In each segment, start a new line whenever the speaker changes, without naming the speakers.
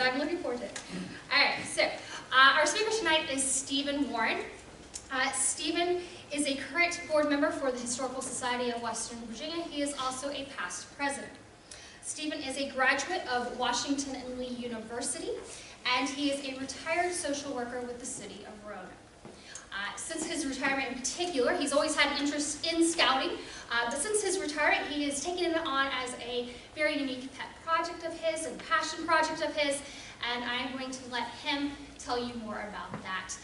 I'm looking forward to it. All right, so our speaker tonight is Stephen Warren. Stephen is a current board member for the Historical Society of Western Virginia. He is also a past president. Stephen is a graduate of Washington and Lee University, and he is a retired social worker with the city of Roanoke. Since his retirement in particular, he's always had an interest in scouting, but since his retirement, he has taken it on as a very unique pet project of his and passion project of his, and I'm going to let him tell you more about that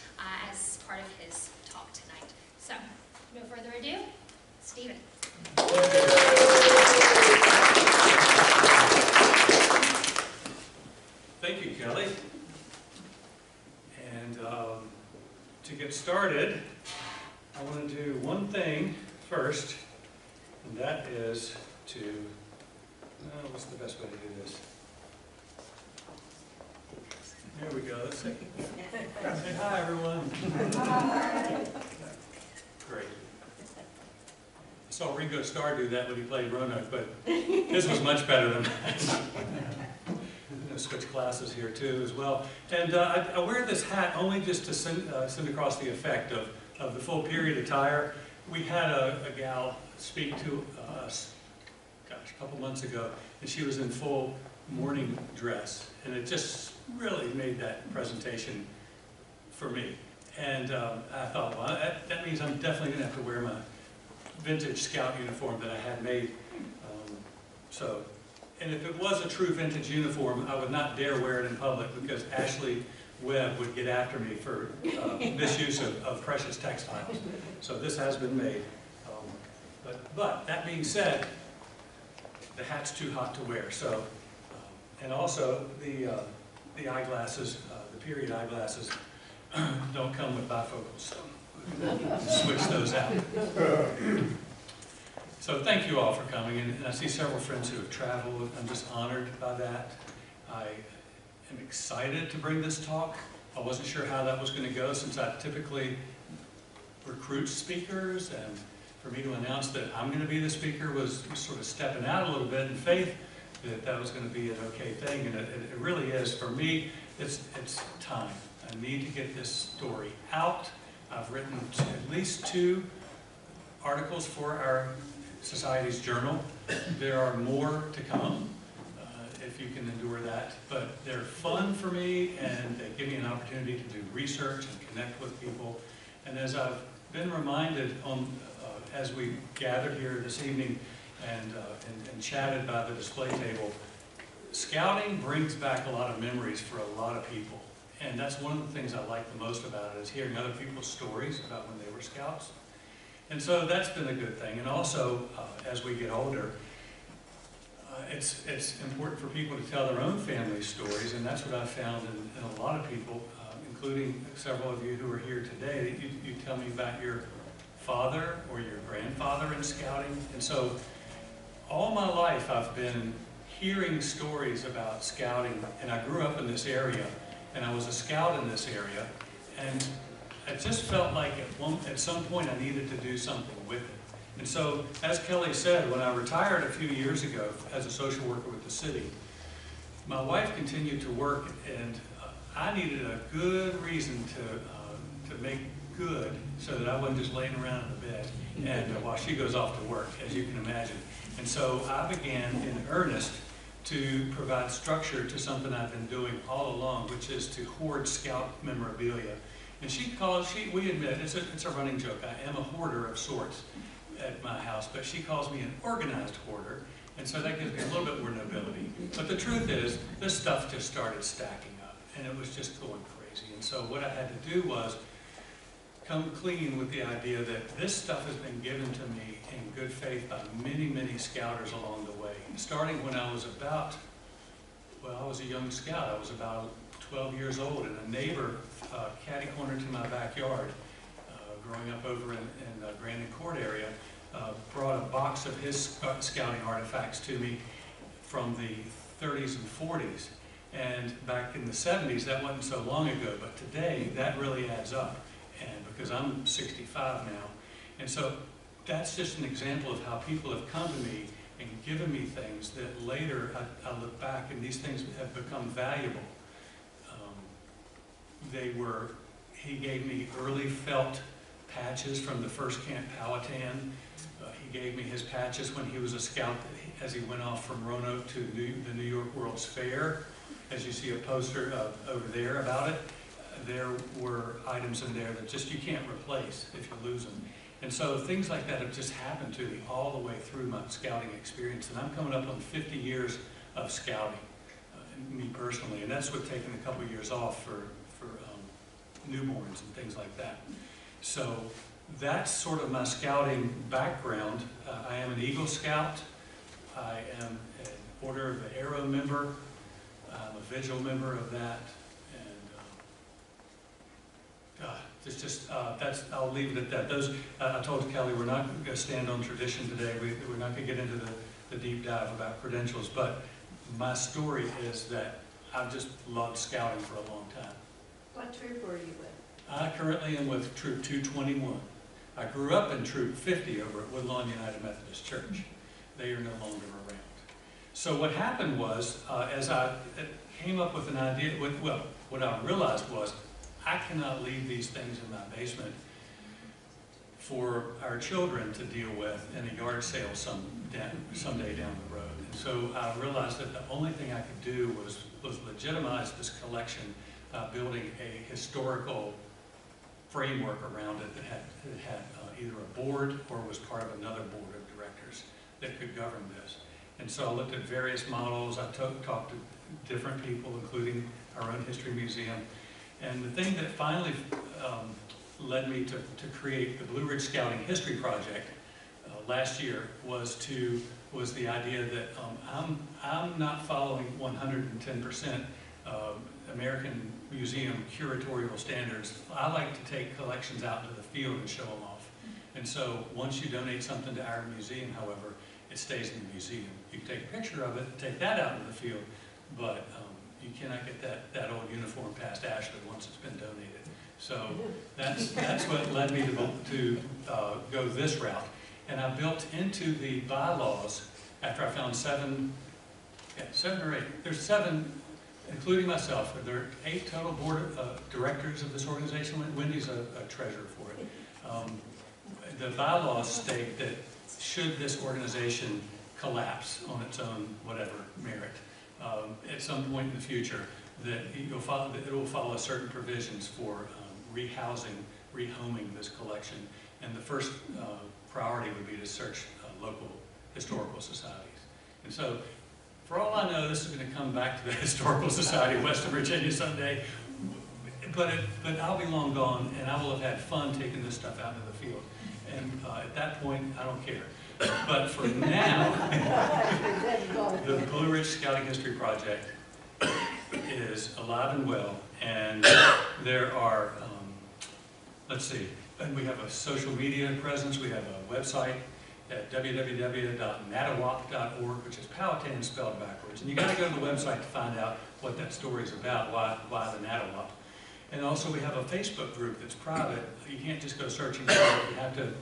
as part of his talk tonight. So, no further ado, Stephen.
Thank you, Kelly. And to get started, I want to do one thing first, and that is to, what's the best way to do this? There we go. Let's say hi, everyone. Hi. Great. I saw Ringo Starr do that when he played Roanoke, but his was much better than that. Switch classes here too as well. And I wear this hat only just to send across the effect of the full period attire. We had a gal speak to us, gosh, a couple months ago, and she was in full morning dress. And it just really made that presentation for me. And I thought, well, that means I'm definitely going to have to wear my vintage scout uniform that I had made. And if it was a true vintage uniform, I would not dare wear it in public because Ashley Webb would get after me for misuse of precious textiles. So this has been made. But that being said, the hat's too hot to wear. So, and also the eyeglasses, the period eyeglasses, don't come with bifocals. So switch those out. So thank you all for coming, and I see several friends who have traveled. I'm just honored by that. I am excited to bring this talk. I wasn't sure how that was going to go since I typically recruit speakers, and for me to announce that I'm going to be the speaker was sort of stepping out a little bit in faith that was going to be an okay thing, and it really is. For me, it's time. I need to get this story out. I've written at least 2 articles for our Society's journal. There are more to come, if you can endure that, but they're fun for me and they give me an opportunity to do research and connect with people. And as I've been reminded as we gathered here this evening and chatted by the display table, scouting brings back a lot of memories for a lot of people. And that's one of the things I like the most about it, is hearing other people's stories about when they were scouts. And so that's been a good thing. And also, as we get older, it's important for people to tell their own family stories, and that's what I've found in a lot of people, including several of you who are here today. You tell me about your father or your grandfather in scouting. And so all my life I've been hearing stories about scouting, and I grew up in this area, and I was a scout in this area, and I just felt like at some point I needed to do something with it. And so, as Kelly said, when I retired a few years ago as a social worker with the city, my wife continued to work, and I needed a good reason to make good so that I wasn't just laying around in the bed and while she goes off to work, as you can imagine. And so I began in earnest to provide structure to something I've been doing all along, which is to hoard scout memorabilia. And we admit, it's a running joke, I am a hoarder of sorts at my house, but she calls me an organized hoarder, and so that gives me a little bit more nobility. But the truth is, this stuff just started stacking up, and it was just going crazy. And so what I had to do was come clean with the idea that this stuff has been given to me in good faith by many, many scouters along the way. Starting when I was I was a young scout. I was about 12 years old, and a neighbor, catty-corner to my backyard, growing up over in the Grandin Court area, brought a box of his scouting artifacts to me from the 30s and 40s. And back in the 70s, that wasn't so long ago, but today, that really adds up. And because I'm 65 now, and so that's just an example of how people have come to me and given me things that later I look back and these things have become valuable. he gave me early felt patches from the first Camp Powhatan. He gave me his patches when he was a scout as he went off from Roanoke to the New York World's Fair. As you see a poster over there about it, there were items in there that just you can't replace if you lose them. And so things like that have just happened to me all the way through my scouting experience. And I'm coming up on 50 years of scouting, me personally. And that's with taking a couple of years off for newborns and things like that. So that's sort of my scouting background. I am an Eagle Scout. I am an Order of the Arrow member. I'm a Vigil member of that. I'll leave it at that. I told Kelly we're not going to stand on tradition today. We're not going to get into the deep dive about credentials, but my story is that I've just loved scouting for a long time.
What troop were you with?
I currently am with Troop 221. I grew up in Troop 50 over at Woodlawn United Methodist Church. They are no longer around. So what happened was, as I came up with an idea, what I realized was, I cannot leave these things in my basement for our children to deal with in a yard sale someday down the road. And so I realized that the only thing I could do was legitimize this collection, building a historical framework around it that had either a board or was part of another board of directors that could govern this. And so I looked at various models. I talked to different people, including our own history museum. And the thing that finally led me to create the Blue Ridge Scouting History Project last year was the idea that I'm not following 110% American Museum curatorial standards. I like to take collections out into the field and show them off. And so once you donate something to our museum, however, it stays in the museum. You can take a picture of it, take that out into the field, but you cannot get that old uniform past Ashland once it's been donated. So that's what led me to go this route. And I built into the bylaws, after I found seven or eight. There's 7, including myself. There are 8 total board directors of this organization. Wendy's a treasurer for it. The bylaws state that should this organization collapse on its own whatever merit, at some point in the future, that it will follow certain provisions for rehousing, rehoming this collection. And the first priority would be to search local historical societies. And so, for all I know, this is going to come back to the Historical Society of Western Virginia someday, but I'll be long gone, and I will have had fun taking this stuff out into the field. And at that point, I don't care. But for now, the Blue Ridge Scouting History Project is alive and well, and there are, let's see, and we have a social media presence. We have a website at www.natawak.org, which is Powhatan spelled backwards. And you got to go to the website to find out what that story is about, why the Natawak. And also we have a Facebook group that's private. You can't just go searching for it. You have to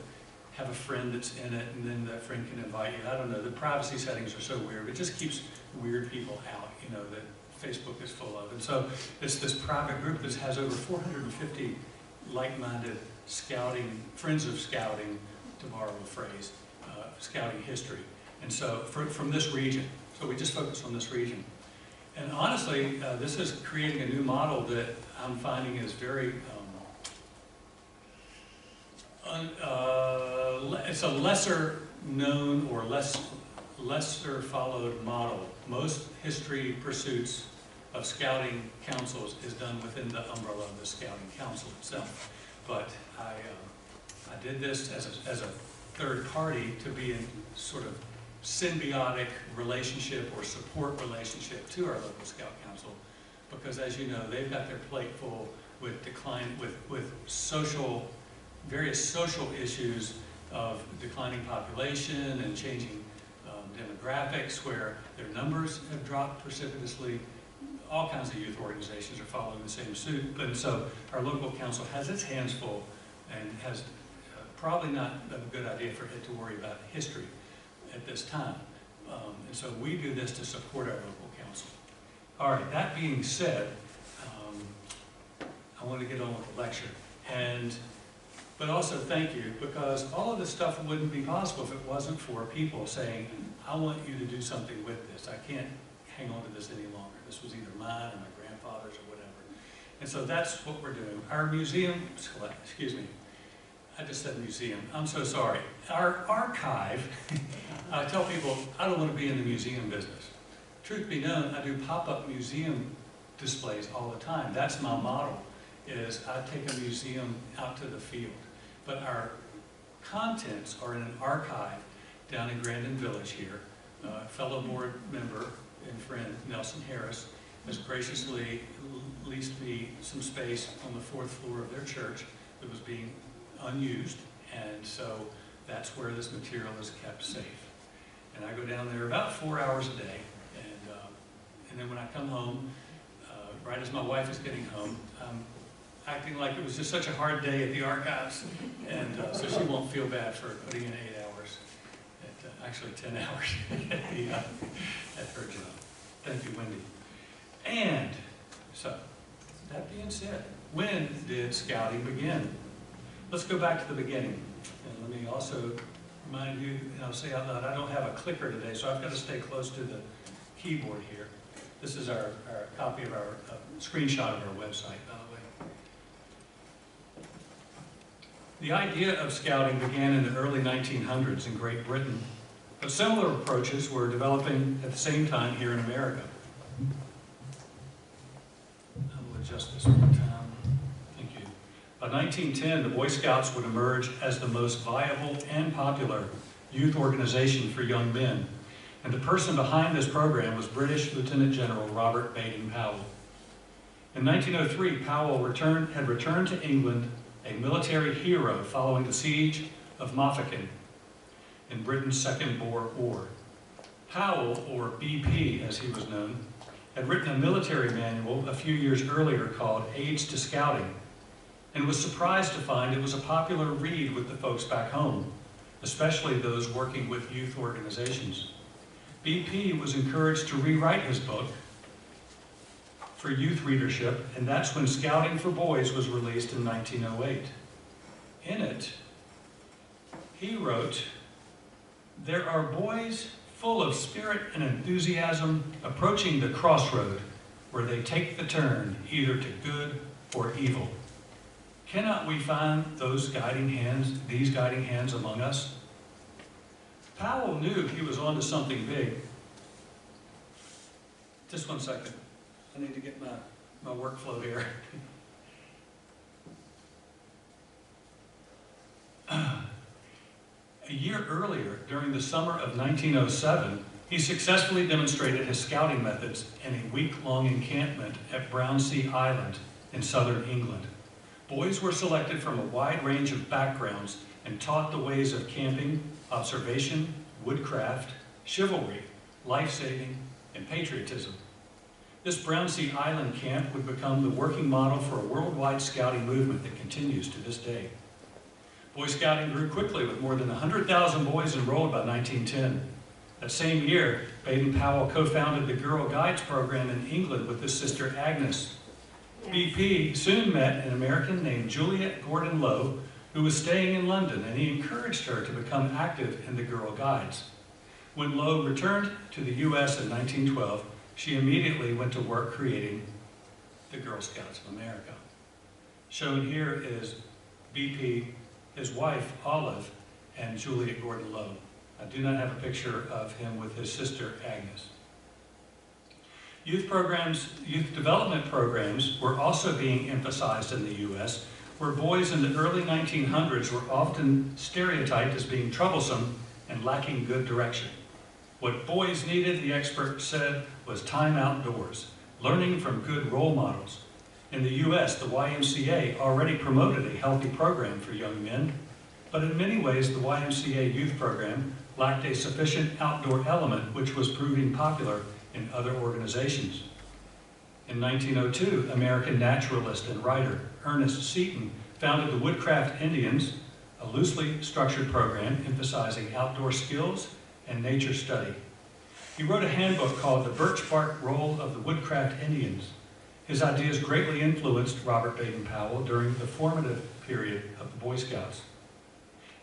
have a friend that's in it, and then that friend can invite you. I don't know, the privacy settings are so weird. It just keeps weird people out, you know, that Facebook is full of. And so it's this private group that has over 450 like-minded scouting, friends of scouting, to borrow a phrase, scouting history. And so from this region. So we just focus on this region. And honestly, this is creating a new model that I'm finding is very, it's a lesser known or lesser followed model. Most history pursuits of scouting councils is done within the umbrella of the scouting council itself. But I did this as a third party to be in sort of symbiotic relationship or support relationship to our local scout council, because as you know, they've got their plate full with various social issues of declining population and changing demographics, where their numbers have dropped precipitously. All kinds of youth organizations are following the same suit. But so our local council has its hands full and has probably not a good idea for it to worry about history at this time. And so we do this to support our local council. All right, that being said, want to get on with the lecture. But also thank you, because all of this stuff wouldn't be possible if it wasn't for people saying, I want you to do something with this. I can't hang on to this any longer. This was either mine or my grandfather's or whatever. And so that's what we're doing. Our museum, excuse me, I just said museum, I'm so sorry. Our archive, I tell people, I don't want to be in the museum business. Truth be known, I do pop-up museum displays all the time. That's my model, is I take a museum out to the field. But our contents are in an archive down in Grandin Village here. Fellow board member and friend, Nelson Harris, has graciously leased me some space on the 4th floor of their church that was being unused, and so that's where this material is kept safe. And I go down there about 4 hours a day, and then when I come home, right as my wife is getting home, I'm acting like it was just such a hard day at the archives, and so she won't feel bad for putting in 8 hours, actually 10 hours at her job. Thank you, Wendy. And so, that being said, when did Scouting begin? Let's go back to the beginning. And let me also remind you, and I'll say out loud, I don't have a clicker today, so I've got to stay close to the keyboard here. This is our copy of our screenshot of our website, by the way. The idea of Scouting began in the early 1900s in Great Britain, but similar approaches were developing at the same time here in America. I will adjust this one time. Thank you. By 1910, the Boy Scouts would emerge as the most viable and popular youth organization for young men. And the person behind this program was British Lieutenant General Robert Baden-Powell. In 1903, Powell had returned to England a military hero following the siege of Mafeking in Britain's Second Boer War. Powell, or BP as he was known, had written a military manual a few years earlier called Aids to Scouting, and was surprised to find it was a popular read with the folks back home, especially those working with youth organizations. BP was encouraged to rewrite his book for youth readership, and that's when Scouting for Boys was released in 1908. In it, he wrote, "There are boys full of spirit and enthusiasm approaching the crossroad where they take the turn either to good or evil. Cannot we find these guiding hands among us?" Powell knew he was onto something big. Just one second. I need to get my workflow here. A year earlier, during the summer of 1907, he successfully demonstrated his scouting methods in a week-long encampment at Brownsea Island in southern England. Boys were selected from a wide range of backgrounds and taught the ways of camping, observation, woodcraft, chivalry, life-saving, and patriotism. This Brownsea Island camp would become the working model for a worldwide scouting movement that continues to this day. Boy Scouting grew quickly with more than 100,000 boys enrolled by 1910. That same year, Baden-Powell co-founded the Girl Guides program in England with his sister Agnes. BP soon met an American named Juliet Gordon Lowe, who was staying in London, and he encouraged her to become active in the Girl Guides. When Lowe returned to the U.S. in 1912, she immediately went to work creating the Girl Scouts of America. Shown here is BP, his wife, Olive, and Juliet Gordon Lowe. I do not have a picture of him with his sister, Agnes. Youth development programs were also being emphasized in the U.S., where boys in the early 1900s were often stereotyped as being troublesome and lacking good direction. What boys needed, the expert said, was time outdoors, learning from good role models. In the U.S., the YMCA already promoted a healthy program for young men, but in many ways the YMCA youth program lacked a sufficient outdoor element, which was proving popular in other organizations. In 1902, American naturalist and writer Ernest Seton founded the Woodcraft Indians, a loosely structured program emphasizing outdoor skills and nature study. He wrote a handbook called The Birch Bark Roll of the Woodcraft Indians, His ideas greatly influenced Robert Baden-Powell during the formative period of the Boy Scouts.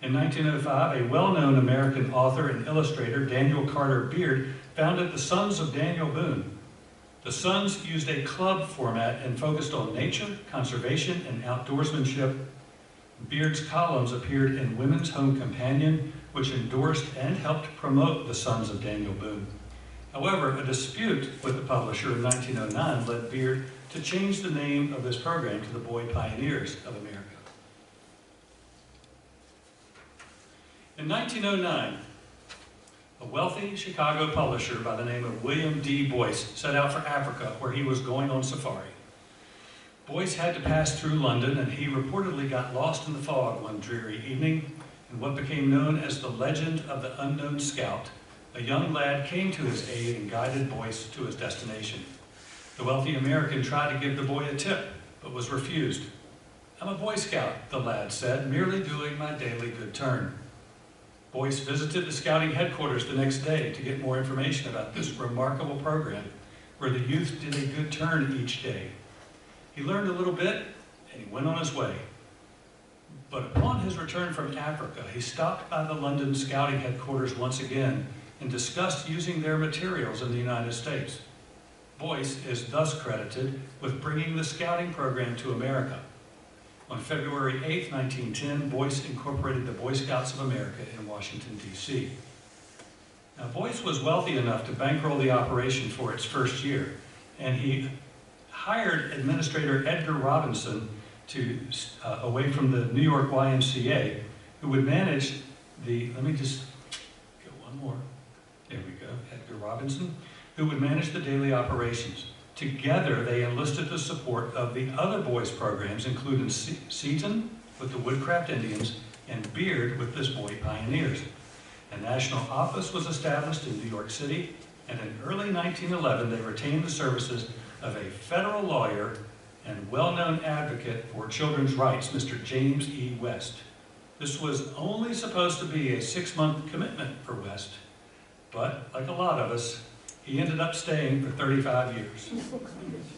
In 1905, a well-known American author and illustrator, Daniel Carter Beard, founded the Sons of Daniel Boone. The Sons used a club format and focused on nature, conservation, and outdoorsmanship. Beard's columns appeared in Women's Home Companion, which endorsed and helped promote the Sons of Daniel Boone. However, a dispute with the publisher in 1909 led Beard to change the name of his program to the Boy Pioneers of America. In 1909, a wealthy Chicago publisher by the name of William D. Boyce set out for Africa, where he was going on safari. Boyce had to pass through London, and he reportedly got lost in the fog one dreary evening in what became known as the Legend of the Unknown Scout. A young lad came to his aid and guided Boyce to his destination. The wealthy American tried to give the boy a tip, but was refused. "I'm a Boy Scout," the lad said, "merely doing my daily good turn." Boyce visited the scouting headquarters the next day to get more information about this remarkable program, where the youth did a good turn each day. He learned a little bit, and he went on his way. But upon his return from Africa, he stopped by the London scouting headquarters once again and discussed using their materials in the United States. Boyce is thus credited with bringing the scouting program to America. On February 8, 1910, Boyce incorporated the Boy Scouts of America in Washington, D.C. Now, Boyce was wealthy enough to bankroll the operation for its first year, and he hired Administrator Edgar Robinson away from the New York YMCA, who would manage let me just go one more. There we go, Edgar Robinson, who would manage the daily operations. Together, they enlisted the support of the other boys' programs, including Seaton with the Woodcraft Indians and Beard with the Boy Pioneers. A national office was established in New York City, and in early 1911, they retained the services of a federal lawyer and well-known advocate for children's rights, Mr. James E. West. This was only supposed to be a 6-month commitment for West, but like a lot of us, he ended up staying for 35 years.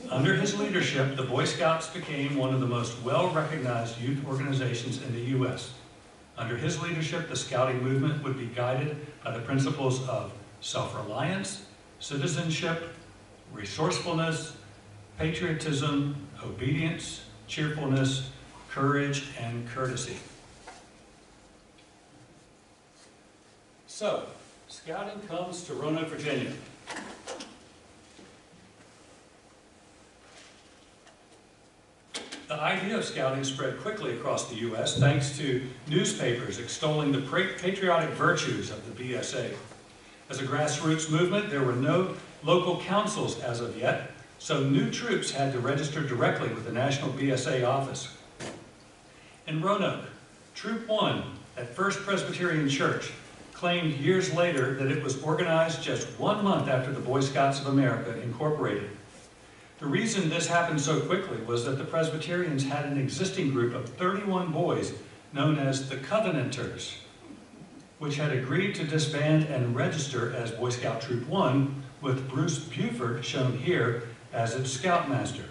Under his leadership, the Boy Scouts became one of the most well-recognized youth organizations in the U.S. Under his leadership, the scouting movement would be guided by the principles of self-reliance, citizenship, resourcefulness, patriotism, obedience, cheerfulness, courage, and courtesy. So, scouting comes to Roanoke, Virginia. The idea of scouting spread quickly across the U.S. thanks to newspapers extolling the patriotic virtues of the BSA. As a grassroots movement, there were no local councils as of yet, so new troops had to register directly with the National BSA office. In Roanoke, Troop 1 at First Presbyterian Church claimed years later that it was organized just 1 month after the Boy Scouts of America incorporated. The reason this happened so quickly was that the Presbyterians had an existing group of 31 boys known as the Covenanters, which had agreed to disband and register as Boy Scout Troop 1, with Bruce Buford shown here as its scoutmaster.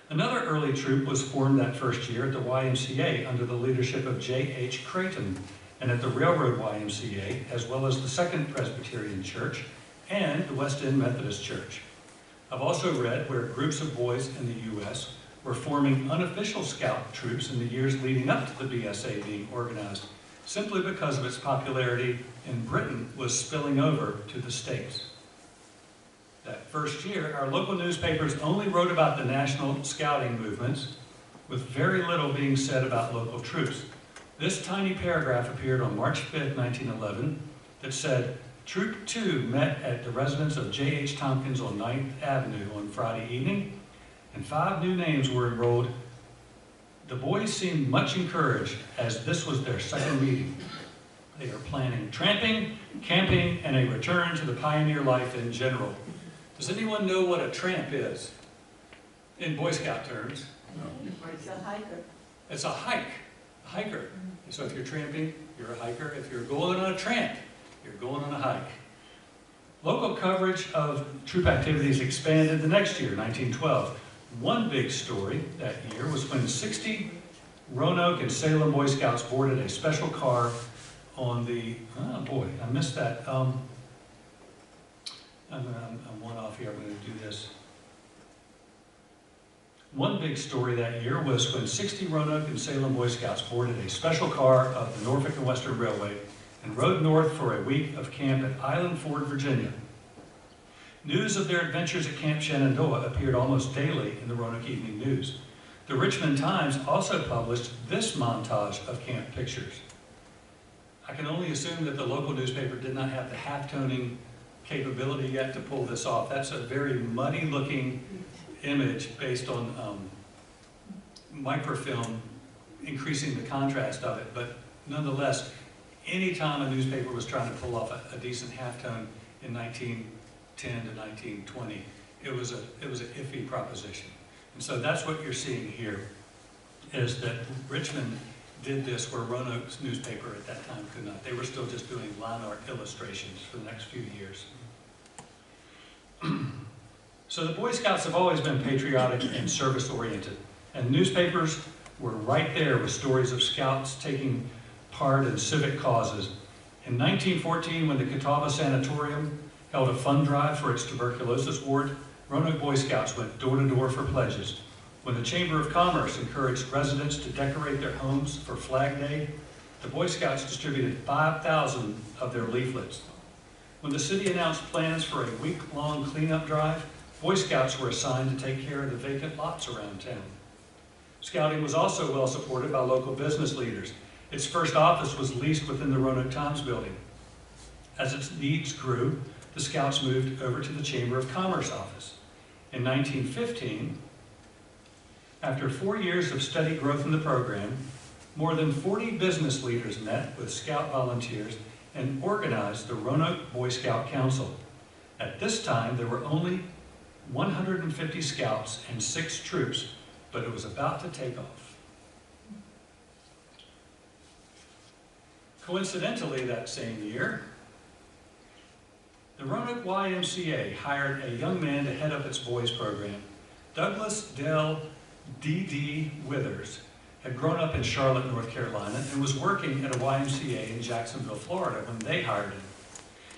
Another early troop was formed that first year at the YMCA under the leadership of J.H. Creighton, and at the Railroad YMCA, as well as the Second Presbyterian Church and the West End Methodist Church. I've also read where groups of boys in the U.S. were forming unofficial scout troops in the years leading up to the BSA being organized, simply because of its popularity in Britain was spilling over to the States. That first year, our local newspapers only wrote about the national scouting movements, with very little being said about local troops. This tiny paragraph appeared on March 5, 1911, that said, Troop 2 met at the residence of J.H. Tompkins on 9th Avenue on Friday evening, and 5 new names were enrolled. The boys seemed much encouraged, as this was their second meeting. They are planning tramping, camping, and a return to the pioneer life in general. Does anyone know what a tramp is in Boy Scout terms?
No. It's a hiker.
It's a hike, a hiker. So if you're tramping, you're a hiker. If you're going on a tramp, you're going on a hike. Local coverage of troop activities expanded the next year, 1912. One big story that year was when 60 Roanoke and Salem Boy Scouts boarded a special car on the, oh boy, I missed that. I'm one off here, I'm going to do this. One big story that year was when 60 Roanoke and Salem Boy Scouts boarded a special car of the Norfolk and Western Railway and rode north for a week of camp at Island Ford, Virginia. News of their adventures at Camp Shenandoah appeared almost daily in the Roanoke Evening News. The Richmond Times also published this montage of camp pictures. I can only assume that the local newspaper did not have the half-toning capability yet to pull this off. That's a very muddy-looking image based on microfilm, increasing the contrast of it. But nonetheless, anytime a newspaper was trying to pull off a decent halftone in 1910 to 1920, it was an iffy proposition. And so that's what you're seeing here, is that Richmond did this where Roanoke's newspaper at that time could not. They were still just doing line art illustrations for the next few years. So the Boy Scouts have always been patriotic and service-oriented, and newspapers were right there with stories of Scouts taking part in civic causes. In 1914, when the Catawba Sanatorium held a fund drive for its tuberculosis ward, Roanoke Boy Scouts went door to door for pledges. When the Chamber of Commerce encouraged residents to decorate their homes for Flag Day, the Boy Scouts distributed 5,000 of their leaflets. When the city announced plans for a week-long cleanup drive, Boy Scouts were assigned to take care of the vacant lots around town. Scouting was also well supported by local business leaders. Its first office was leased within the Roanoke Times building. As its needs grew, the Scouts moved over to the Chamber of Commerce office. In 1915, after 4 years of steady growth in the program, more than 40 business leaders met with Scout volunteers and organized the Roanoke Boy Scout Council. At this time, there were only 150 Scouts and 6 troops, but it was about to take off. Coincidentally, that same year, the Roanoke YMCA hired a young man to head up its boys program. Douglas Dell D.D. Withers had grown up in Charlotte, North Carolina, and was working at a YMCA in Jacksonville, Florida, when they hired him.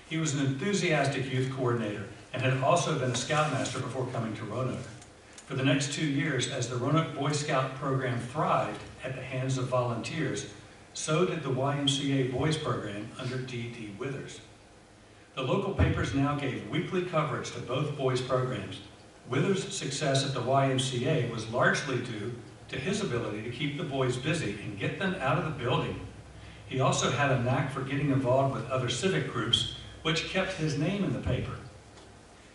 He was an enthusiastic youth coordinator and had also been a scoutmaster before coming to Roanoke. For the next 2 years, as the Roanoke Boy Scout program thrived at the hands of volunteers, so did the YMCA Boys program under D.D. Withers. The local papers now gave weekly coverage to both boys programs. Withers' success at the YMCA was largely due to his ability to keep the boys busy and get them out of the building. He also had a knack for getting involved with other civic groups, which kept his name in the paper.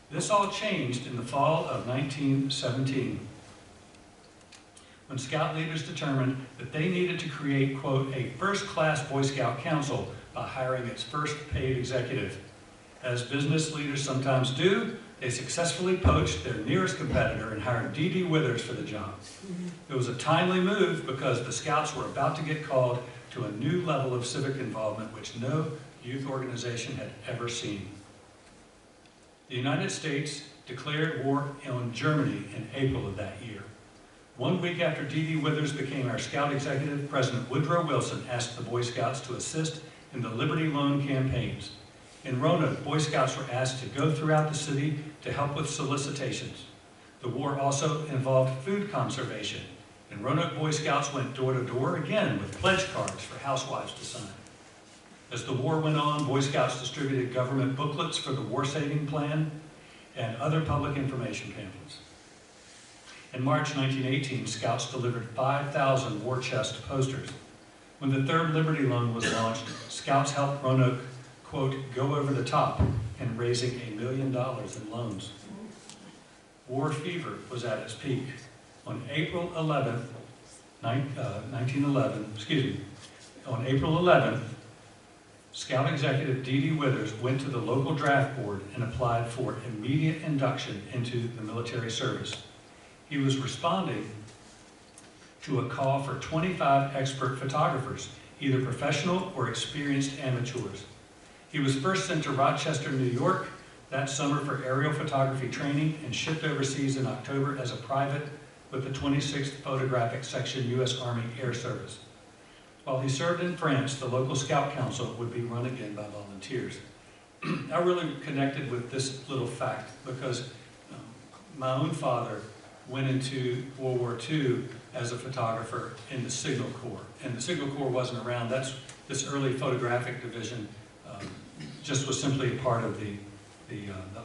This all changed in the fall of 1917, when Scout leaders determined that they needed to create, quote, a first-class Boy Scout council by hiring its first paid executive. As business leaders sometimes do, they successfully poached their nearest competitor and hired D.D. Withers for the job. It was a timely move because the Scouts were about to get called to a new level of civic involvement which no youth organization had ever seen. The United States declared war on Germany in April of that year. 1 week after D.D. Withers became our Scout executive, President Woodrow Wilson asked the Boy Scouts to assist in the Liberty Loan campaigns. In Roanoke, Boy Scouts were asked to go throughout the city to help with solicitations. The war also involved food conservation, and Roanoke Boy Scouts went door to door again with pledge cards for housewives to sign. As the war went on, Boy Scouts distributed government booklets for the War Saving Plan and other public information pamphlets. In March 1918, Scouts delivered 5,000 war chest posters. When the Third Liberty Loan was launched, Scouts helped Roanoke, quote, go over the top in raising $1 million in loans. War fever was at its peak. On April 11th, 1911, on April 11th, Scout executive D.D. Withers went to the local draft board and applied for immediate induction into the military service. He was responding to a call for 25 expert photographers, either professional or experienced amateurs. He was first sent to Rochester, New York, that summer for aerial photography training and shipped overseas in October as a private with the 26th Photographic Section U.S. Army Air Service. While he served in France, the local Scout Council would be run again by volunteers. I really connected with this little fact because my own father went into World War II as a photographer in the Signal Corps. And the Signal Corps wasn't around. That's this early photographic division just was simply a part of the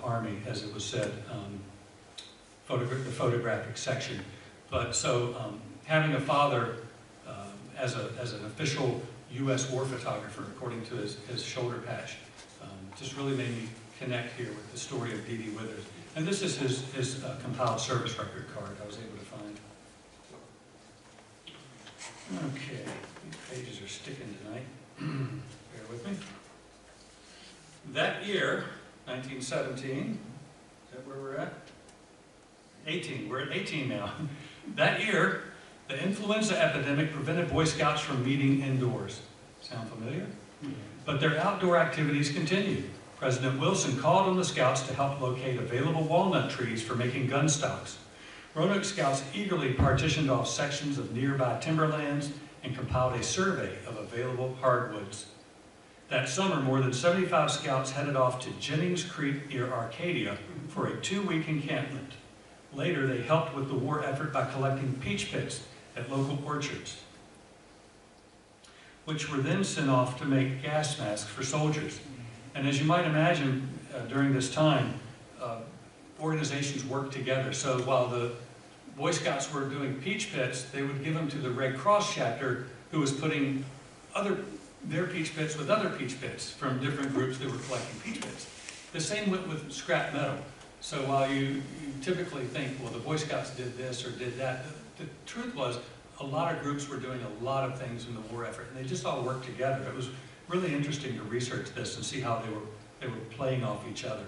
Army, as it was said, the photographic section. But so having a father as an official U.S. war photographer, according to his shoulder patch, just really made me connect here with the story of D.D. Withers. And this is his compiled service record card I was able to find. Okay, these pages are sticking tonight. Bear with me. That year, 1917, is that where we're at? 18, we're at 18 now. That year, the influenza epidemic prevented Boy Scouts from meeting indoors. Sound familiar? But their outdoor activities continued. President Wilson called on the Scouts to help locate available walnut trees for making gun stocks. Roanoke Scouts eagerly partitioned off sections of nearby timberlands and compiled a survey of available hardwoods. That summer, more than 75 Scouts headed off to Jennings Creek near Arcadia for a 2-week encampment. Later, they helped with the war effort by collecting peach pits at local orchards, which were then sent off to make gas masks for soldiers. And as you might imagine, during this time, organizations worked together. So while the Boy Scouts were doing peach pits, they would give them to the Red Cross chapter, who was putting their peach pits with other peach pits from different groups that were collecting peach pits. The same went with scrap metal. So while you typically think, well, the Boy Scouts did this or did that, the truth was a lot of groups were doing a lot of things in the war effort, and they just all worked together. It was really interesting to research this and see how they were playing off each other.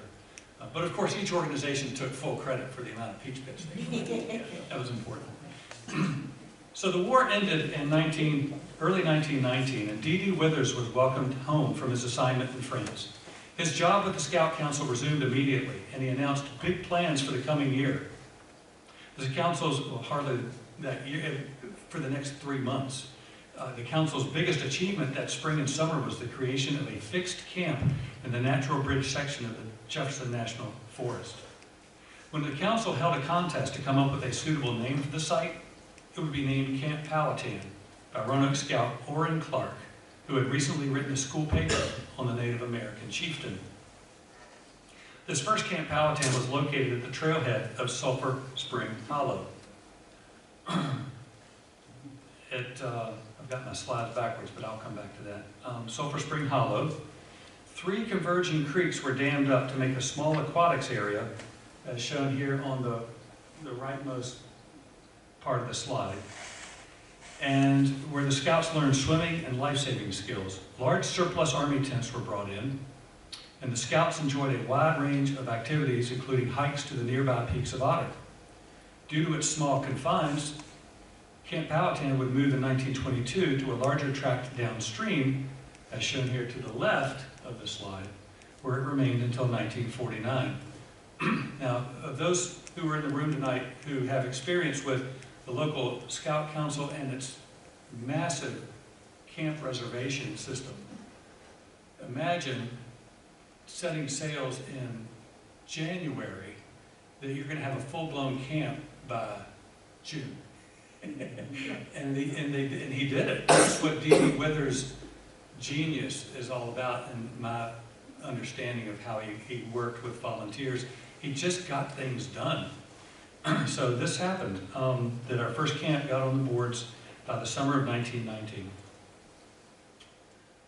But of course, each organization took full credit for the amount of peach pits they collected. That was important. So the war ended in early 1919, and D.D. Withers was welcomed home from his assignment in France. His job with the Scout Council resumed immediately, and he announced big plans for the coming year. The council's, well, hardly that year, for the next 3 months. The council's biggest achievement that spring and summer was the creation of a fixed camp in the Natural Bridge section of the Jefferson National Forest. When the council held a contest to come up with a suitable name for the site, it would be named Camp Powhatan by Roanoke Scout Orrin Clark, who had recently written a school paper on the Native American chieftain. This first Camp Powhatan was located at the trailhead of Sulphur Spring Hollow. I've got my slides backwards, but I'll come back to that. Sulphur Spring Hollow. 3 converging creeks were dammed up to make a small aquatics area, as shown here on the rightmost part of the slide, and where the Scouts learned swimming and life-saving skills. Large surplus Army tents were brought in, and the Scouts enjoyed a wide range of activities, including hikes to the nearby peaks of Otter. Due to its small confines, Camp Powhatan would move in 1922 to a larger tract downstream, as shown here to the left of the slide, where it remained until 1949. Now, of those who are in the room tonight who have experience with the local Scout Council and its massive camp reservation system, imagine setting sails in January that you're going to have a full-blown camp by June. And he did it. That's what D.D. Withers' genius is all about, and my understanding of how he worked with volunteers. He just got things done. So this happened, that our first camp got on the boards by the summer of 1919.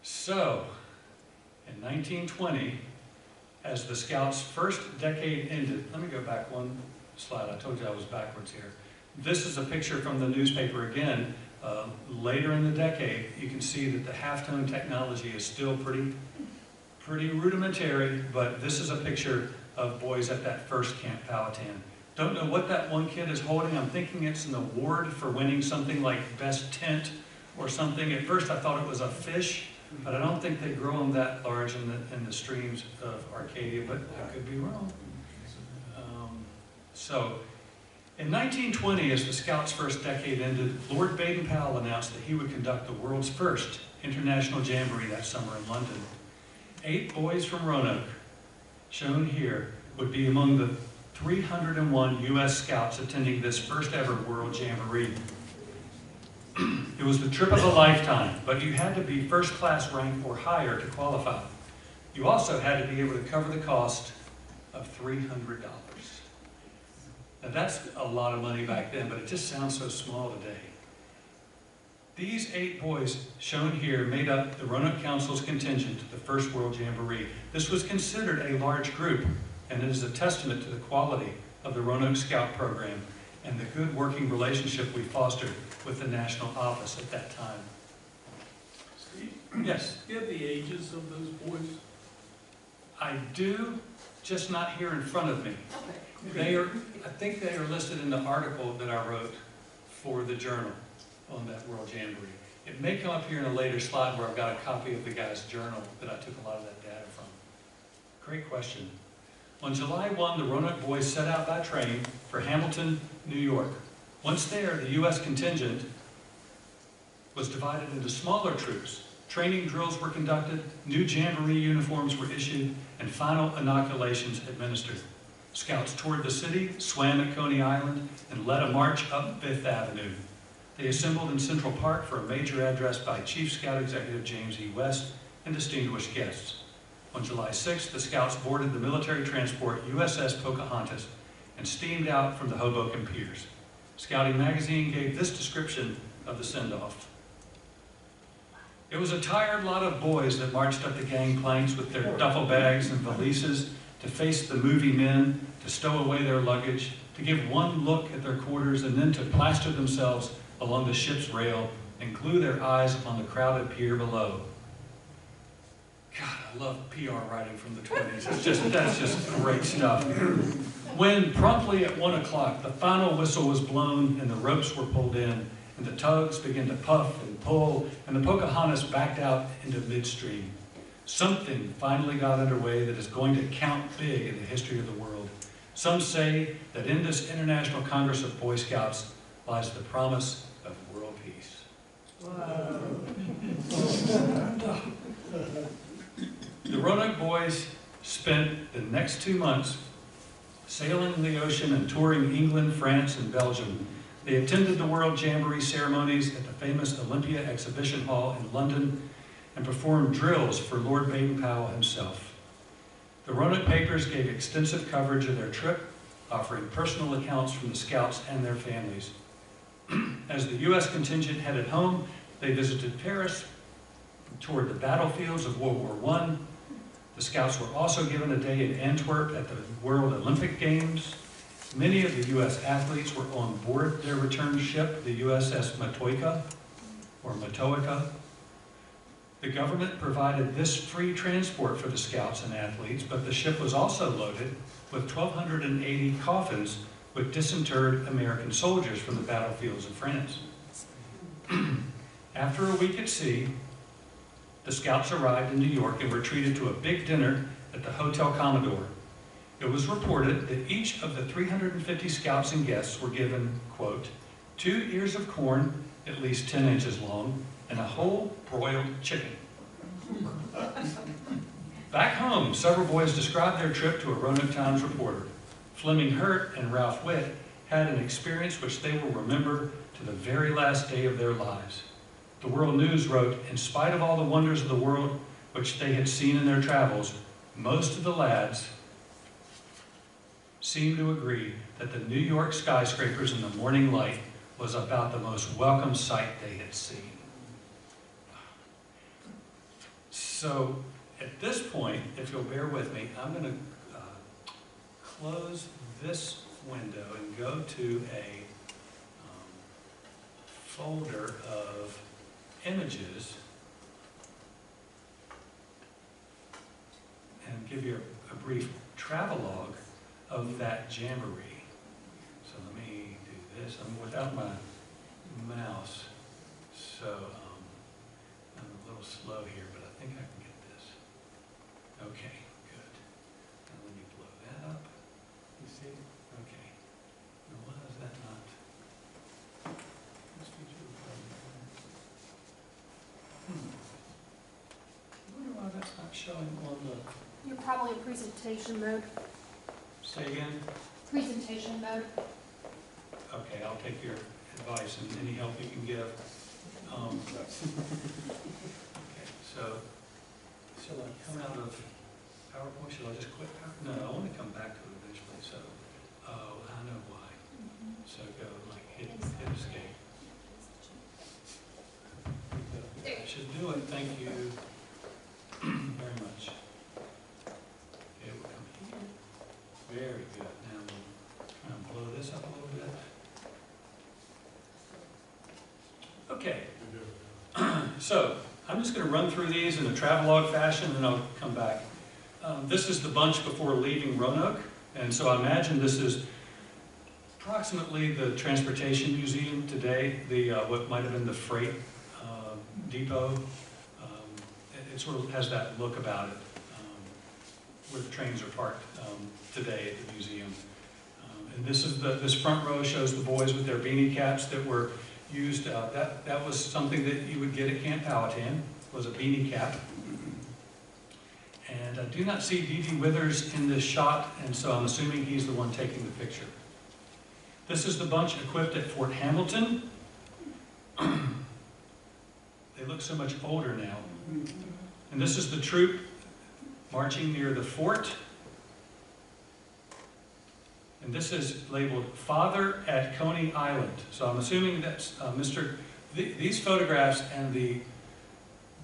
So, in 1920, as the Scouts' first decade ended, let me go back one slide. I told you I was backwards here. This is a picture from the newspaper again. Later in the decade, you can see that the halftone technology is still pretty rudimentary, but this is a picture of boys at that first Camp Powhatan. Don't know what that one kid is holding. I'm thinking it's an award for winning something like best tent or something. At first I thought it was a fish, but I don't think they grow them that large in the streams of Arcadia, but I could be wrong. So, in 1920, as the Scouts' first decade ended, Lord Baden-Powell announced that he would conduct the world's first international jamboree that summer in London. 8 boys from Roanoke, shown here, would be among the 301 U.S. Scouts attending this first ever World Jamboree. It was the trip of a lifetime, but you had to be first class rank or higher to qualify. You also had to be able to cover the cost of $300. Now that's a lot of money back then, but it just sounds so small today. These 8 boys shown here made up the Roanoke Council's contingent to the first World Jamboree. This was considered a large group, and it is a testament to the quality of the Roanoke Scout program and the good working relationship we fostered with the national office at that time.
Steve,
Yes,
do you have the ages of those boys?
I do, just not here in front of me. They are, I think they are listed in the article that I wrote for the journal on that World Jamboree. It may come up here in a later slide where I've got a copy of the guy's journal that I took a lot of that data from. Great question. On July 1, the Roanoke boys set out by train for Hamilton, New York. Once there, the U.S. contingent was divided into smaller troops. Training drills were conducted, new jamboree uniforms were issued, and final inoculations administered. Scouts toured the city, swam at Coney Island, and led a march up 5th Avenue. They assembled in Central Park for a major address by Chief Scout Executive James E. West and distinguished guests. On July 6th, the Scouts boarded the military transport USS Pocahontas and steamed out from the Hoboken piers. Scouting magazine gave this description of the send-off. It was a tired lot of boys that marched up the gangplanks with their duffel bags and valises to face the movie men, to stow away their luggage, to give one look at their quarters, and then to plaster themselves along the ship's rail and glue their eyes upon the crowded pier below. God, I love PR writing from the 20s. That's just great stuff. When promptly at 1 o'clock, the final whistle was blown and the ropes were pulled in, and the tugs began to puff and pull, and the Pocahontas backed out into midstream. Something finally got underway that is going to count big in the history of the world. Some say that in this International Congress of Boy Scouts lies the promise of world peace.
Wow.
The Roanoke boys spent the next 2 months sailing the ocean and touring England, France, and Belgium. They attended the World Jamboree ceremonies at the famous Olympia Exhibition Hall in London and performed drills for Lord Baden-Powell himself. The Roanoke papers gave extensive coverage of their trip, offering personal accounts from the Scouts and their families. As the U.S. contingent headed home, they visited Paris, toured the battlefields of World War I. The Scouts were also given a day in Antwerp at the World Olympic Games. Many of the U.S. athletes were on board their return ship, the USS Matoika, or Matoika. The government provided this free transport for the Scouts and athletes, but the ship was also loaded with 1,280 coffins with disinterred American soldiers from the battlefields of France. After a week at sea, the Scouts arrived in New York and were treated to a big dinner at the Hotel Commodore. It was reported that each of the 350 Scouts and guests were given, quote, 2 ears of corn, at least 10 inches long, and a whole broiled chicken. Back home, several boys described their trip to a Roanoke Times reporter. Fleming Hurt and Ralph Witt had an experience which they will remember to the very last day of their lives. The World News wrote, in spite of all the wonders of the world which they had seen in their travels, most of the lads seemed to agree that the New York skyscrapers in the morning light was about the most welcome sight they had seen. So at this point, if you'll bear with me, I'm going to close this window and go to a folder of images and give you a brief travelogue of that jamboree. So let me do this. I'm without my mouse, so I'm a little slow here, but think I can get this. Okay, good. Now let me blow that up. You see? Okay. Now why is that not? I wonder why that's not showing on the,
You're probably in presentation mode.
say again?
Presentation mode.
Okay, I'll take your advice and any help you can give. Okay, so, shall I come out of PowerPoint? Shall I just quit? No, I want to come back to it eventually, so, oh, I know why. So go, like, hit escape. That should do it, thank you very much. Okay, we'll come here. Very good. Now we'll try and blow this up a little bit. Okay, so I'm just going to run through these in a travelogue fashion, and I'll come back. This is the bunch before leaving Roanoke, and so I imagine this is approximately the Transportation Museum today, the what might have been the freight depot. It sort of has that look about it, where the trains are parked today at the museum. And this front row shows the boys with their beanie caps that were used. That was something that you would get at Camp Powhatan, was a beanie cap. And I do not see D.D. Withers in this shot, and so I'm assuming he's the one taking the picture. This is the bunch equipped at Fort Hamilton. They look so much older now. And this is the troop marching near the fort. And this is labeled Father at Coney Island. So I'm assuming that's these photographs and the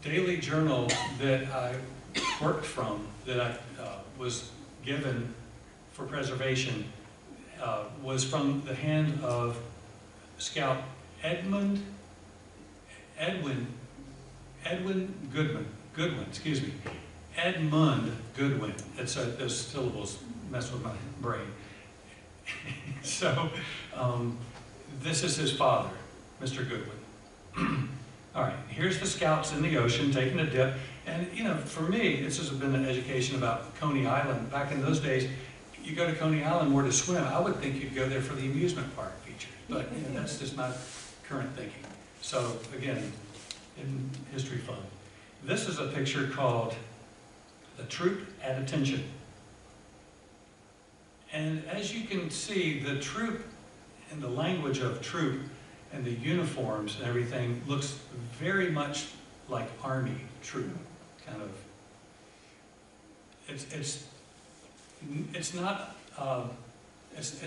daily journal that I worked from, that I was given for preservation, was from the hand of Scout Edwin Goodwin, excuse me. Edmund Goodwin. Those syllables mess with my brain. So, this is his father, Mr. Goodwin. All right, here's the scouts in the ocean taking a dip. And, you know, for me, this has been an education about Coney Island. Back in those days, you go to Coney Island more to swim. I would think you'd go there for the amusement park features. But, you know, that's just my current thinking. So, again, in history fun. This is a picture called The Troop at Attention. And as you can see, the troop and the language of troop and the uniforms and everything looks very much like Army troop, kind of. It's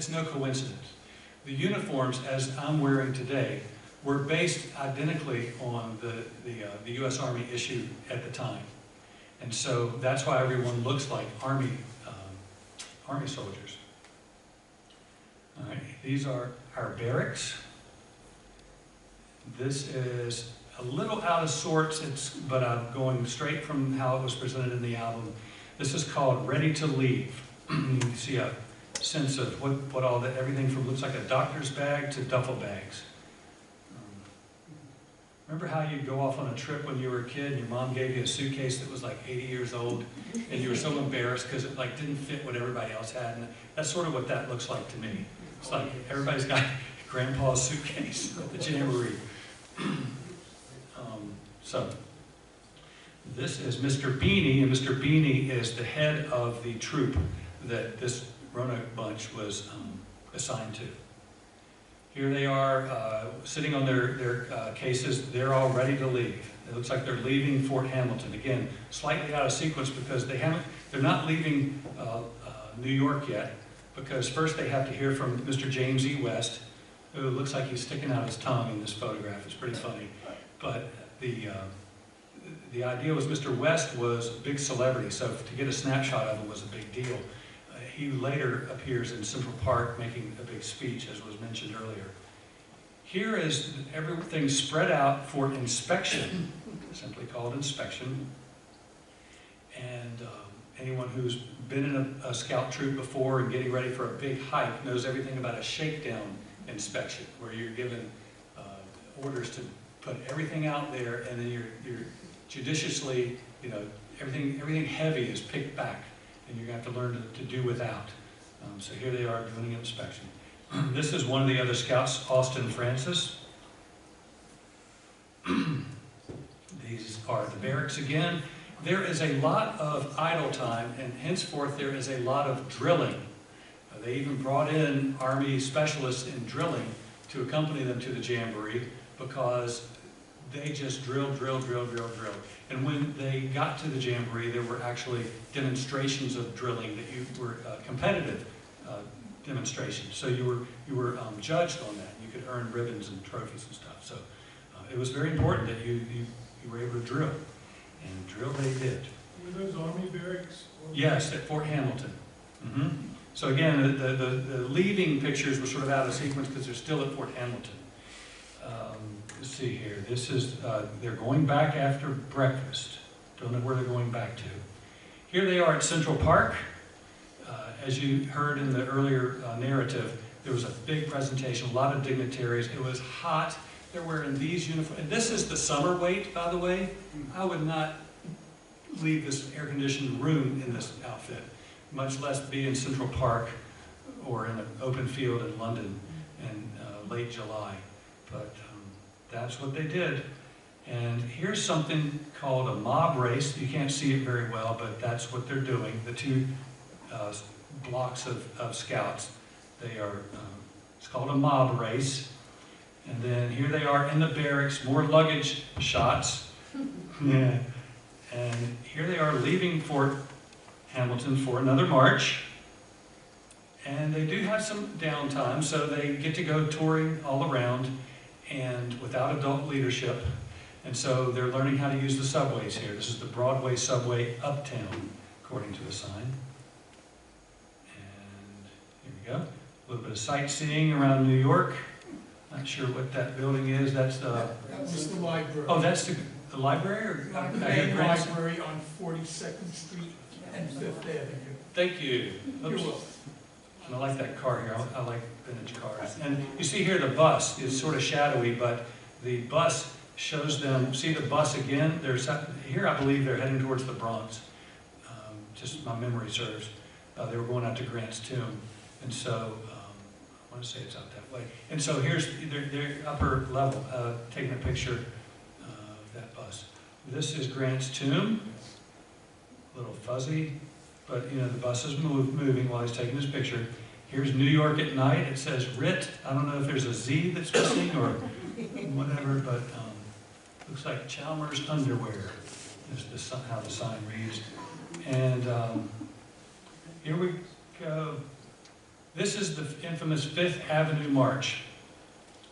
no coincidence. The uniforms, as I'm wearing today, were based identically on the U.S. Army issue at the time. And so that's why everyone looks like Army soldiers. All right, these are our barracks. This is a little out of sorts, but I'm going straight from how it was presented in the album. This is called Ready to Leave. You can see a sense of what all that, everything from looks like a doctor's bag to duffel bags. Remember how you'd go off on a trip when you were a kid and your mom gave you a suitcase that was like 80 years old and you were so embarrassed because it like didn't fit what everybody else had? And that's sort of what that looks like to me. It's like everybody's got grandpa's suitcase at the jamboree. So this is Mr. Beanie, and Mr. Beanie is the head of the troop that this Roanoke bunch was assigned to. Here they are sitting on their cases. They're all ready to leave. It looks like they're leaving Fort Hamilton. Again, slightly out of sequence because they're not leaving New York yet, because first they have to hear from Mr. James E. West, who looks like he's sticking out his tongue in this photograph. It's pretty funny. But the idea was Mr. West was a big celebrity, so to get a snapshot of him was a big deal. He later appears in Central Park making a big speech, as was mentioned earlier. Here is everything spread out for inspection, simply called inspection. And anyone who's been in a scout troop before and getting ready for a big hike knows everything about a shakedown inspection, where you're given orders to put everything out there and then you're judiciously you know, everything heavy is picked back, and you're going to have to learn to do without. So here they are doing an inspection. This is one of the other scouts, Austin Francis. These are the barracks again. There is a lot of idle time, and henceforth there is a lot of drilling. They even brought in Army specialists in drilling to accompany them to the Jamboree, because they just drilled. And when they got to the Jamboree, there were actually demonstrations of drilling that you were competitive demonstrations. So you were judged on that. You could earn ribbons and trophies and stuff. So it was very important that you were able to drill, and drill they did.
Were those Army barracks?
Yes, at Fort Hamilton. So again, the leaving pictures were sort of out of sequence because they're still at Fort Hamilton. Let's see here. This is, they're going back after breakfast. Don't know where they're going back to. Here they are at Central Park. As you heard in the earlier narrative, there was a big presentation, a lot of dignitaries. It was hot. They're wearing these uniforms. And this is the summer weight, by the way. I would not leave this air-conditioned room in this outfit, much less be in Central Park or in an open field in London in late July. But that's what they did. And here's something called a mob race. You can't see it very well, but that's what they're doing. The two blocks of scouts, they are, it's called a mob race. And then here they are in the barracks, more luggage shots. Yeah. And here they are leaving Fort Hamilton for another march. And they do have some downtime, so they get to go touring all around and without adult leadership. And so they're learning how to use the subways here. This is the Broadway subway uptown, according to the sign. And here we go. A little bit of sightseeing around New York. Not sure what that building is. That's the...
That was the library.
Oh, that's the library? Or,
The main library on 42nd Street and 5th Avenue.
Thank you.
You're
Oops.
welcome.
And I like that car here. I like vintage cars. And you see here the bus is sort of shadowy, but the bus shows them, see the bus again? There's here I believe they're heading towards the Bronx. Just my memory serves. They were going out to Grant's tomb. And so, I want to say it's out that way. And so here's their upper level, taking a picture of that bus. This is Grant's tomb. A little fuzzy, but you know, the bus is moving while he's taking this picture. Here's New York at night. It says RIT. I don't know if there's a Z that's missing or whatever, but looks like Chalmers underwear is how the sign reads. And here we go. This is the infamous 5th Avenue March,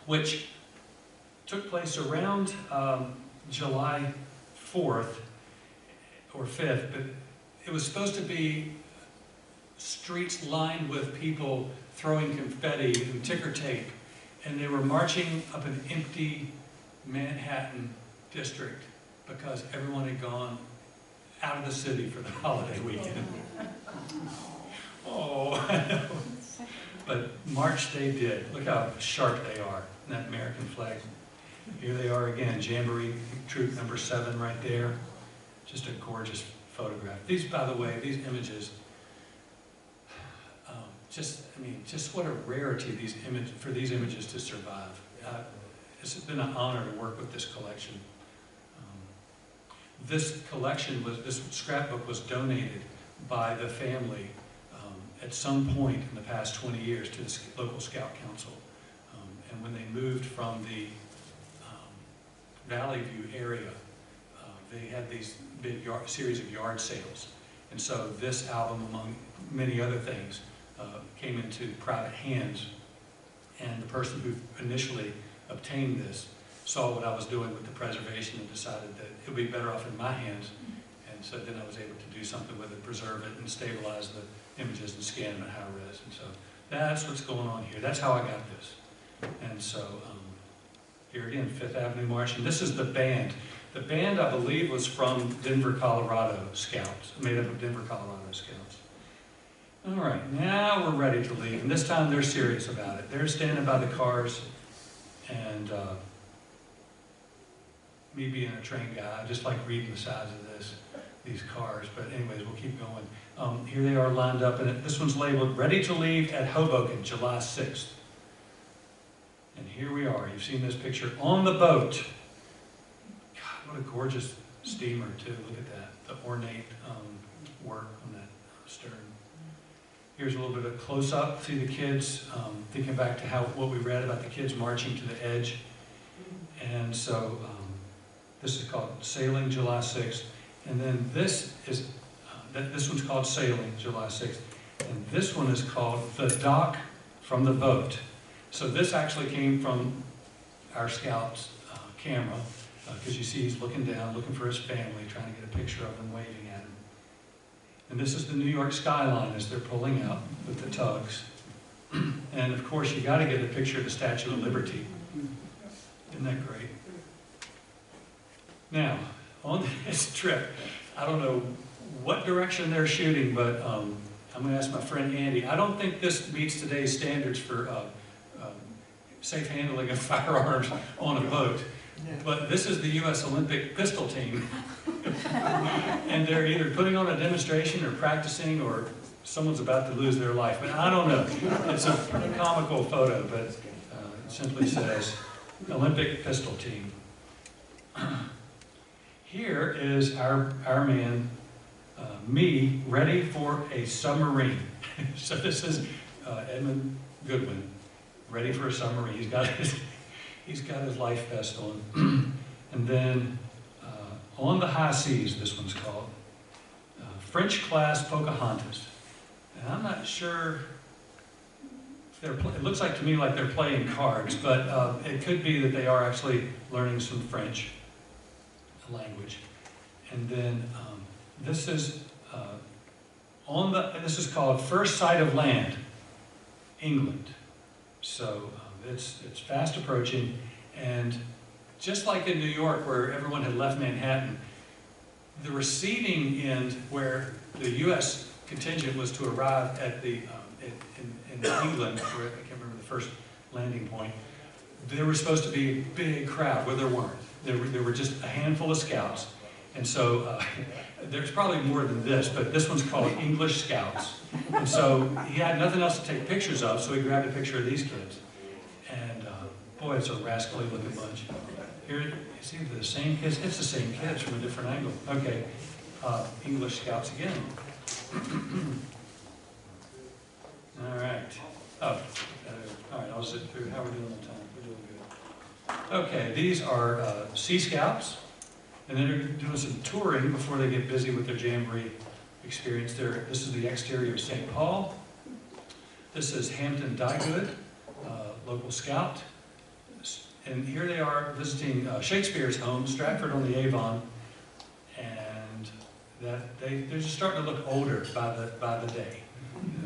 which took place around July 4th or 5th, but it was supposed to be streets lined with people throwing confetti and ticker tape, and they were marching up an empty Manhattan district because everyone had gone out of the city for the holiday weekend. Oh, but march they did. Look how sharp they are in that American flag. Here they are again, Jamboree Troop number 7 right there. Just a gorgeous photograph. These, by the way, these images, just what a rarity for these images to survive. It's been an honor to work with this collection. This scrapbook was donated by the family at some point in the past 20 years to the local Scout Council. And when they moved from the Valley View area, they had these big series of yard sales. And so this album, among many other things, came into private hands. And the person who initially obtained this saw what I was doing with the preservation and decided that it would be better off in my hands. And so then I was able to do something with it, preserve it, and stabilize the images and scan them at high res. And so that's what's going on here. That's how I got this. And so here again, 5th Avenue March. And this is the band. The band, I believe, was from Denver, Colorado Scouts, made up of Denver, Colorado Scouts. All right, now we're ready to leave. And this time they're serious about it. They're standing by the cars, and me being a trained guy, I just like reading the sides of this. these cars, but anyways, we'll keep going. Here they are lined up, and this one's labeled, ready to leave at Hoboken, July 6th. And here we are. You've seen this picture on the boat. God, what a gorgeous steamer, too. Look at that, the ornate work on that stern. Here's a little bit of close-up. See the kids, thinking back to what we read about the kids marching to the edge. And so this is called Sailing July 6th. And then this one's called Sailing July 6th. And this one is called The Dock from the Boat. So this actually came from our scout's camera, because you see he's looking down, looking for his family, trying to get a picture of them waving at him. And this is the New York skyline as they're pulling out with the tugs. And of course, you got to get a picture of the Statue of Liberty. Isn't that great? Now, on this trip, I don't know what direction they're shooting, but I'm going to ask my friend Andy. I don't think this meets today's standards for safe handling of firearms on a boat. But this is the U.S. Olympic pistol team. And they're either putting on a demonstration or practicing, or someone's about to lose their life. But I don't know. It's a comical photo, but it simply says Olympic pistol team. Here is our man, me, ready for a submarine. So this is Edmund Goodwin, ready for a submarine. He's got his life vest on. And then On the High Seas, this one's called, French class Pocahontas. And I'm not sure, it looks like to me like they're playing cards, but it could be that they are actually learning some French language. And then this is this is called First Sight of Land, England. So it's fast approaching, and just like in New York where everyone had left Manhattan, the receiving end where the U.S. contingent was to arrive at the in England, where I can't remember the first landing point, there was supposed to be a big crowd, where there weren't. There were just a handful of scouts. And so there's probably more than this, but this one's called English Scouts. And so he had nothing else to take pictures of, so he grabbed a picture of these kids. And boy, it's a rascally looking bunch. Here, you see the same kids? It's the same kids from a different angle. Okay, English Scouts again. All right. Oh, all right, I'll zip through. How are we doing on time? We're doing good. Okay, these are Sea Scouts, and then they're doing some touring before they get busy with their jamboree experience. This is the exterior of St. Paul. This is Hampton Dygood, local scout. And here they are visiting Shakespeare's home, Stratford-on-the-Avon, and they're just starting to look older by the day.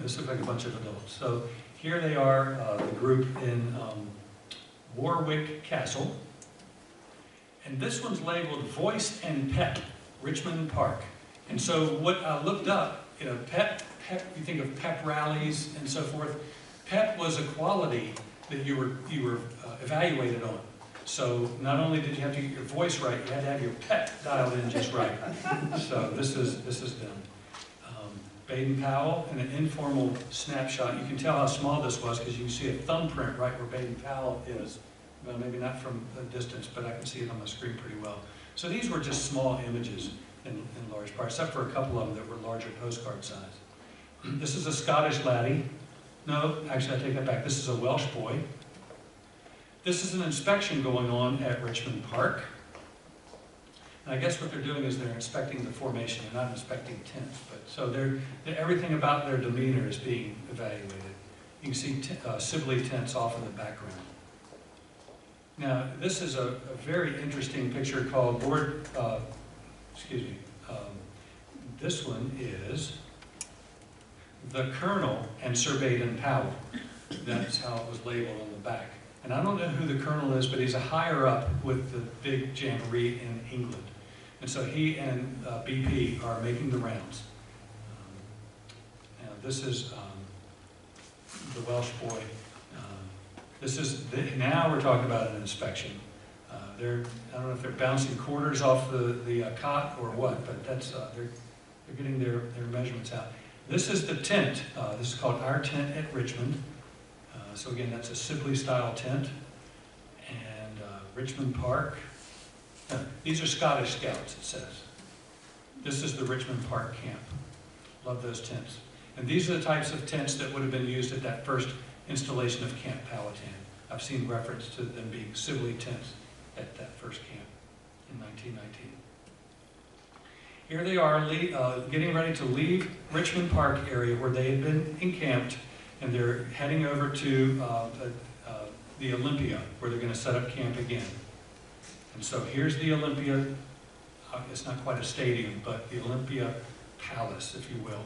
This looks like a bunch of adults. So here they are, the group in Warwick Castle. And this one's labeled Voice and Pep, Richmond Park. And so what I looked up, pep, you think of pep rallies and so forth. Pep was a quality that you were evaluated on. So not only did you have to get your voice right, you had to have your pep dialed in just right. So this is them. Baden-Powell, in an informal snapshot. You can tell how small this was because you can see a thumbprint right where Baden-Powell is. Well, maybe not from a distance, but I can see it on my screen pretty well. So these were just small images in large part, except for a couple of them that were larger postcard size. This is a Scottish laddie. No, actually I take that back. This is a Welsh boy. This is an inspection going on at Richmond Park. And I guess what they're doing is they're inspecting the formation. They're not inspecting tents, but so everything about their demeanor is being evaluated. You can see Sibley tents off in the background. Now, this is a very interesting picture called this one is the Colonel and Sir Baden-Powell. That's how it was labeled on the back. And I don't know who the Colonel is, but he's a higher up with the big jamboree in England. And so he and BP are making the rounds. Now this is the Welsh boy. Now we're talking about an inspection. I don't know if they're bouncing quarters off the cot or what, but that's they're getting their measurements out. This is the tent. This is called Our Tent at Richmond. So again, that's a Sibley-style tent. And Richmond Park. These are Scottish Scouts, it says. This is the Richmond Park camp. Love those tents. And these are the types of tents that would have been used at that first installation of Camp Powhatan. I've seen reference to them being Sibley tents at that first camp in 1919. Here they are getting ready to leave Richmond Park area where they had been encamped, and they're heading over to the Olympia where they're going to set up camp again. And so here's the Olympia. It's not quite a stadium, but the Olympia Palace, if you will.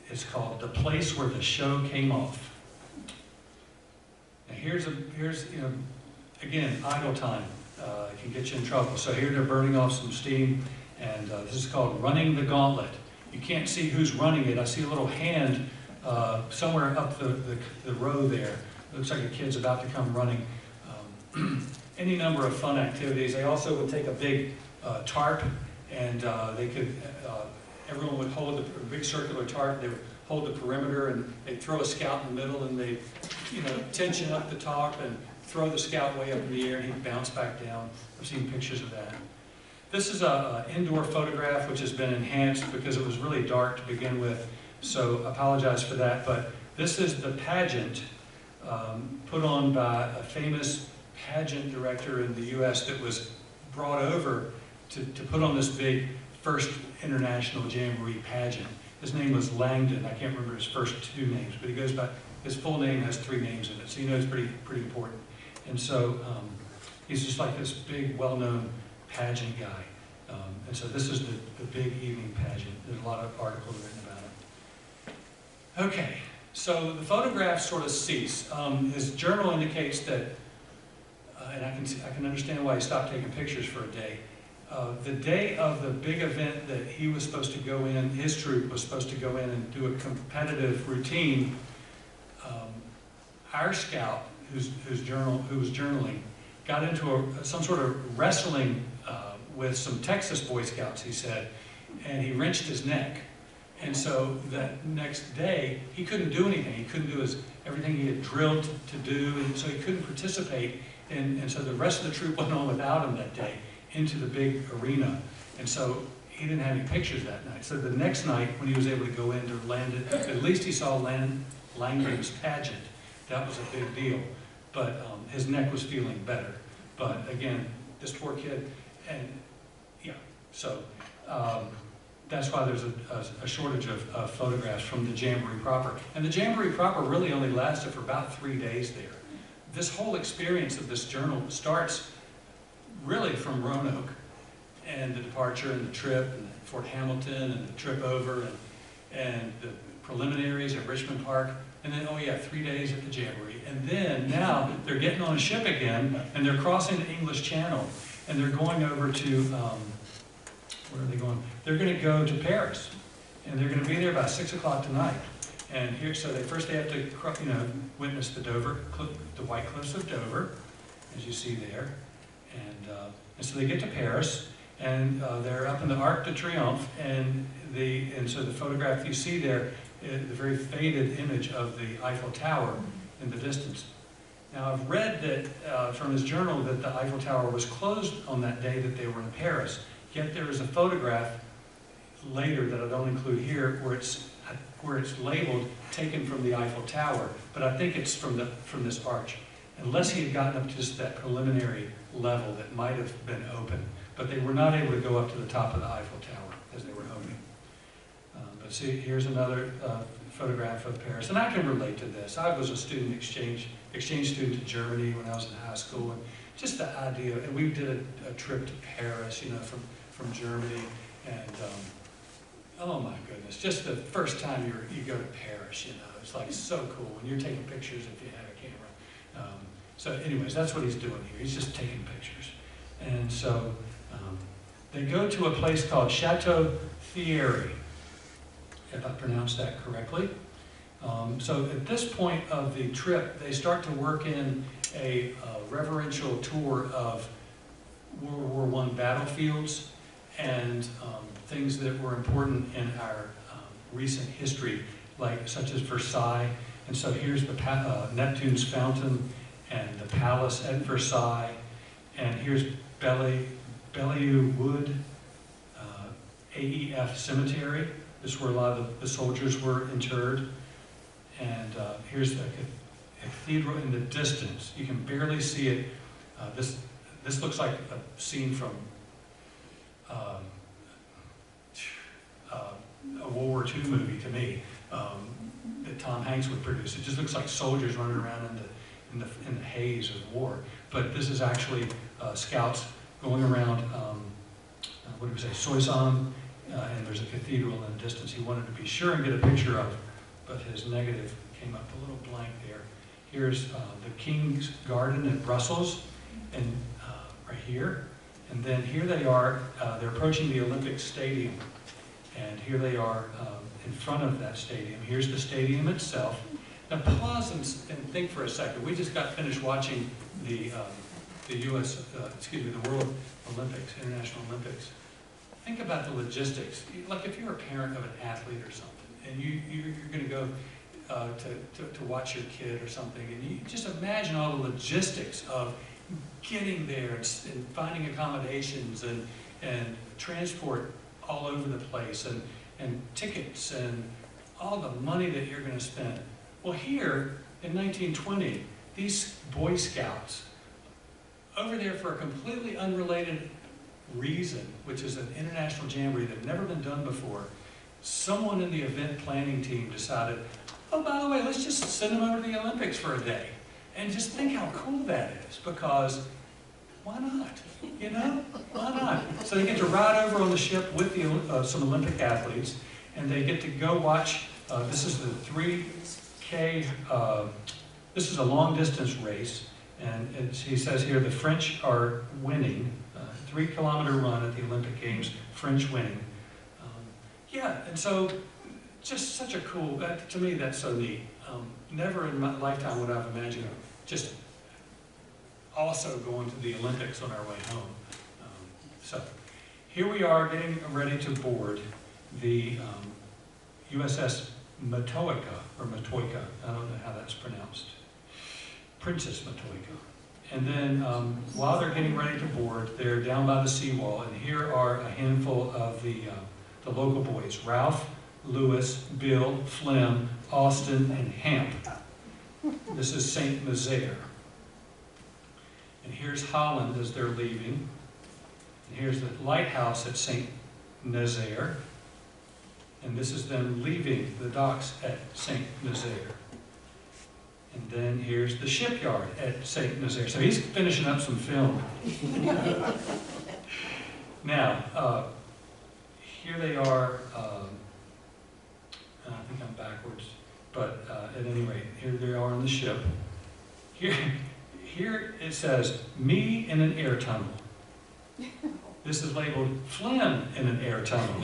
It's called the place where the show came off. Now here's again, idle time. It can get you in trouble. So here they're burning off some steam, and this is called running the gauntlet. You can't see who's running it. I see a little hand somewhere up the row there. It looks like a kid's about to come running. Any number of fun activities. They also would take a big tarp, and they could, everyone would hold a big circular tarp. They would hold the perimeter, and they'd throw a scout in the middle, and they'd, tension up the tarp and throw the scout way up in the air, and he'd bounce back down. I've seen pictures of that. This is an indoor photograph which has been enhanced because it was really dark to begin with, so I apologize for that. But this is the pageant put on by a famous pageant director in the U.S. that was brought over to put on this big first international jamboree pageant. His name was Langdon. I can't remember his first two names, but he goes by, his full name has 3 names in it, so it's pretty important. And so he's just like this big, well-known pageant guy. And so this is the big evening pageant. There's a lot of articles written about it. Okay, so the photographs sort of cease. His journal indicates that, and I can understand why he stopped taking pictures for a day. The day of the big event that he was supposed to go in, his troop was supposed to go in and do a competitive routine, our scout, who was journaling, got into some sort of wrestling with some Texas Boy Scouts, he said, and he wrenched his neck. And so that next day, he couldn't do anything. He couldn't do everything he had drilled to do, and so he couldn't participate. And so the rest of the troop went on without him that day into the big arena. And so he didn't have any pictures that night. So the next night, when he was able to go in to land it, at least he saw Langdon's pageant. That was a big deal. But his neck was feeling better. But again, this poor kid, and yeah, so that's why there's a shortage of photographs from the Jamboree proper. And the Jamboree proper really only lasted for about 3 days there. This whole experience of this journal starts really from Roanoke and the departure and the trip and Fort Hamilton and the trip over and the preliminaries at Richmond Park. And then, 3 days at the Jamboree. And then now they're getting on a ship again and they're crossing the English Channel and they're going over to, where are they going? They're going to go to Paris and they're going to be there by 6 o'clock tonight. And here, so first they have to, witness the White Cliffs of Dover, as you see there. And so they get to Paris and they're up in the Arc de Triomphe and so the photograph you see there, the very faded image of the Eiffel Tower in the distance. Now I've read that from his journal that the Eiffel Tower was closed on that day that they were in Paris, yet there is a photograph later that I don't include here where it's labeled taken from the Eiffel Tower, but I think it's from this arch. Unless he had gotten up to just that preliminary level that might have been open, but they were not able to go up to the top of the Eiffel Tower as they were hoping. But see, here's another photograph of Paris, and I can relate to this. I was a student exchange student to Germany when I was in high school, and just the idea, and we did a trip to Paris, from Germany, and oh my goodness, just the first time you go to Paris, it's like so cool when you're taking pictures if you have a camera. So anyways, that's what he's doing here. He's just taking pictures, and so they go to a place called Chateau Thierry, if I pronounced that correctly. So at this point of the trip, they start to work in a reverential tour of World War I battlefields and things that were important in our recent history, like such as Versailles. And so here's the Neptune's fountain and the palace at Versailles. And here's Belleau Wood AEF Cemetery. This is where a lot of the soldiers were interred. And here's the cathedral in the distance. You can barely see it. This looks like a scene from a World War II movie to me that Tom Hanks would produce. It just looks like soldiers running around in the haze of war. But this is actually scouts going around, what do we say, Soissons, and there's a cathedral in the distance he wanted to be sure and get a picture of, but his negative came up a little blank there. Here's the King's Garden in Brussels, and right here. And then here they are, they're approaching the Olympic Stadium. And here they are in front of that stadium. Here's the stadium itself. Now pause and think for a second. We just got finished watching the World Olympics, International Olympics. Think about the logistics. Like if you're a parent of an athlete or something, and you're going to go to watch your kid or something, and you just imagine all the logistics of getting there and finding accommodations and transport all over the place and tickets and all the money that you're going to spend. Well, here in 1920, these Boy Scouts, over there for a completely unrelated reason, which is an international jamboree that had never been done before, someone in the event planning team decided, oh, by the way, let's just send them over to the Olympics for a day. And just think how cool that is, because why not? You know, why not? So they get to ride over on the ship with some Olympic athletes, and they get to go watch, this is the 3K, this is a long distance race, and he says here the French are winning, 3-kilometer run at the Olympic Games, French winning. Yeah, and so just such a cool, to me that's so neat. Never in my lifetime would I have imagined just also going to the Olympics on our way home. So here we are getting ready to board the USS Matoika, or Matoika, I don't know how that's pronounced, Princess Matoika. And then while they're getting ready to board, they're down by the seawall, and here are a handful of the local boys, Ralph, Lewis, Bill, Flem, Austin, and Hamp. This is St. Nazaire. And here's Holland as they're leaving. And here's the lighthouse at St. Nazaire. And this is them leaving the docks at St. Nazaire. And then here's the shipyard at St. Nazaire. So he's finishing up some film. Now, here they are. I think I'm backwards. But at any rate, here they are on the ship. Here it says, me in an air tunnel. This is labeled Flem in an air tunnel.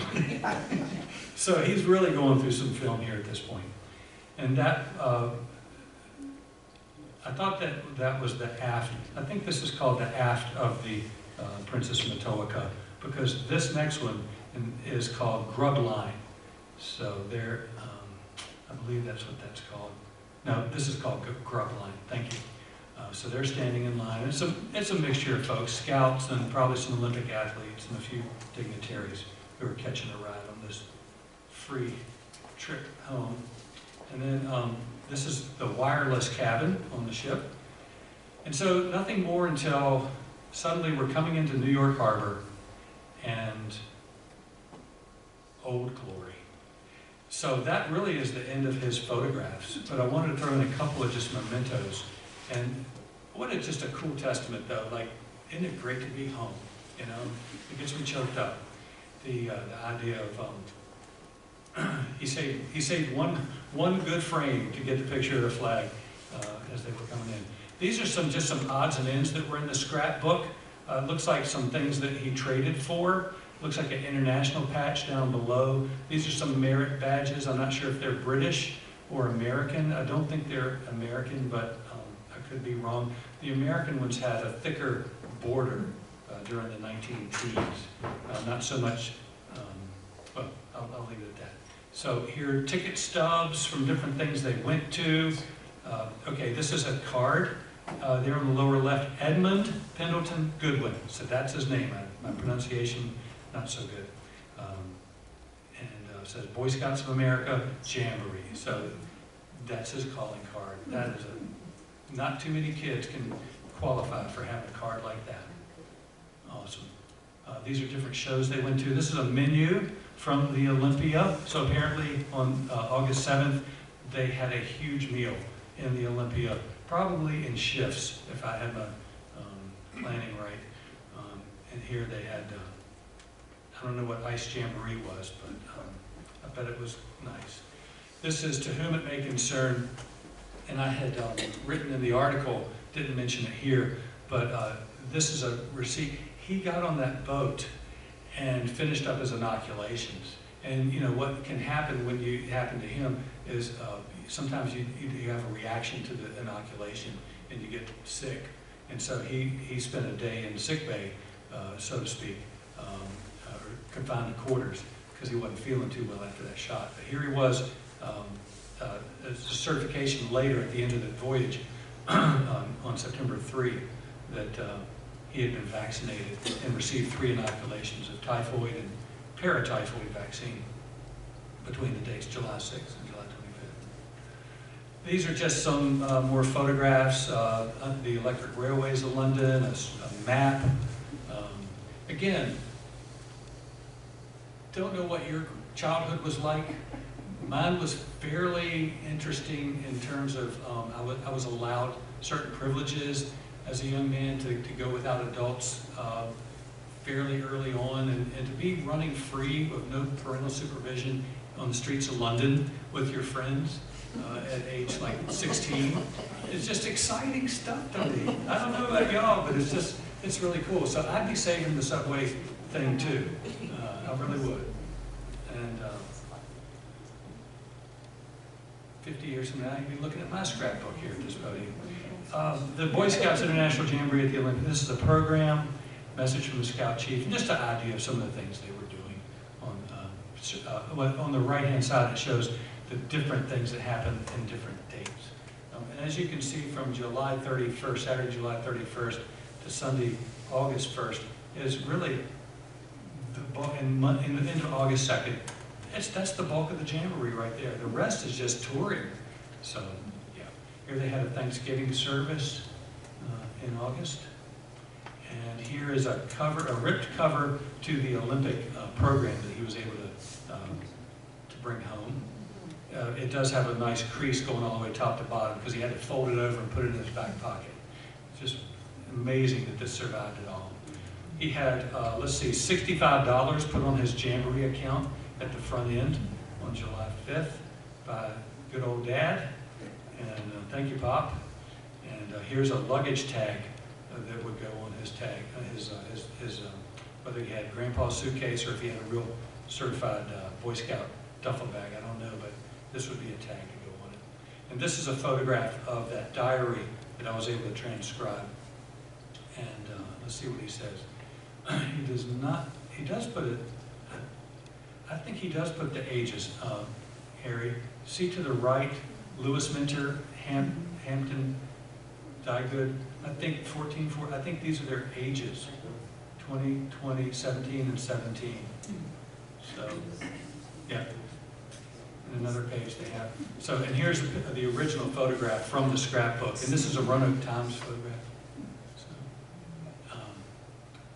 So he's really going through some film here at this point. And that, I thought that was the aft. I think this is called the aft of the Princess Matoika, because this next one is called grub line. So there, I believe that's what that's called. No, this is called grub line. Thank you. So they're standing in line. It's a mixture of folks, scouts and probably some Olympic athletes and a few dignitaries who are catching a ride on this free trip home. And then this is the wireless cabin on the ship. And so nothing more until suddenly we're coming into New York Harbor and Old Glory. So that really is the end of his photographs. But I wanted to throw in a couple of just mementos. And what a just a cool testament, though. Like, isn't it great to be home? You know, it gets me choked up. The idea of he saved one good frame to get the picture of the flag as they were coming in. These are just some odds and ends that were in the scrapbook. Looks like some things that he traded for. Looks like an international patch down below. These are some merit badges. I'm not sure if they're British or American. I don't think they're American, but I could be wrong. The American ones had a thicker border during the 19-teens. Not so much, well, I'll leave it at that. So here are ticket stubs from different things they went to. Okay, this is a card. There on the lower left, Edmund Pendleton Goodwin. So that's his name. My pronunciation, not so good. It says Boy Scouts of America Jamboree. So that's his calling card. That is not too many kids can qualify for having a card like that. Awesome. These are different shows they went to. This is a menu from the Olympia. So apparently on August 7th, they had a huge meal in the Olympia, probably in shifts, if I had my planning right. And here they had, I don't know what Ice Jamboree was, but I bet it was nice. This is To Whom It May Concern, and I had written in the article, didn't mention it here, but this is a receipt. He got on that boat and finished up his inoculations. And you know what can happen when you happen to him is sometimes you have a reaction to the inoculation and you get sick. And so he spent a day in sick bay, so to speak, confined to quarters because he wasn't feeling too well after that shot. But here he was, a certification later at the end of the voyage on September 3 that he had been vaccinated and received 3 inoculations of typhoid and paratyphoid vaccine between the dates July 6th and July 25th. These are just some more photographs. The Electric Railways of London, a map. Again, don't know what your childhood was like. Mine was fairly interesting in terms of I was allowed certain privileges as a young man to go without adults fairly early on, and to be running free with no parental supervision on the streets of London with your friends at age like 16. It's just exciting stuff to me. I don't know about y'all, but it's really cool. So I'd be saving the subway thing too. I really would. And 50 years from now, you'll be looking at my scrapbook here at this podium. The Boy Scouts International Jamboree at the Olympics. This is a program, message from the Scout Chief, and just an idea of some of the things they were doing. On the right-hand side, it shows the different things that happen in different dates. And as you can see, from July 31st, Saturday, July 31st, to Sunday, August 1st, is really into August 2nd. That's the bulk of the Jamboree right there. The rest is just touring. So, yeah. Here they had a Thanksgiving service in August. And here is a ripped cover to the Olympic program that he was able to bring home. It does have a nice crease going all the way top to bottom because he had to fold it over and put it in his back pocket. It's just amazing that this survived it all. He had, let's see, $65 put on his Jamboree account at the front end on July 5th by good old Dad. And thank you, Pop. And here's a luggage tag that would go on his tag, whether he had Grandpa's suitcase or if he had a real certified Boy Scout duffel bag, I don't know, but this would be a tag to go on it. And this is a photograph of that diary that I was able to transcribe. And let's see what he says. He does put it, I think he does put the ages, Harry. See to the right, Lewis Minter, Hampton, Dygood, I think I think these are their ages, 20, 20, 17, and 17. So, yeah. And another page they have. So, and here's the original photograph from the scrapbook. And this is a Roanoke Times photograph. So,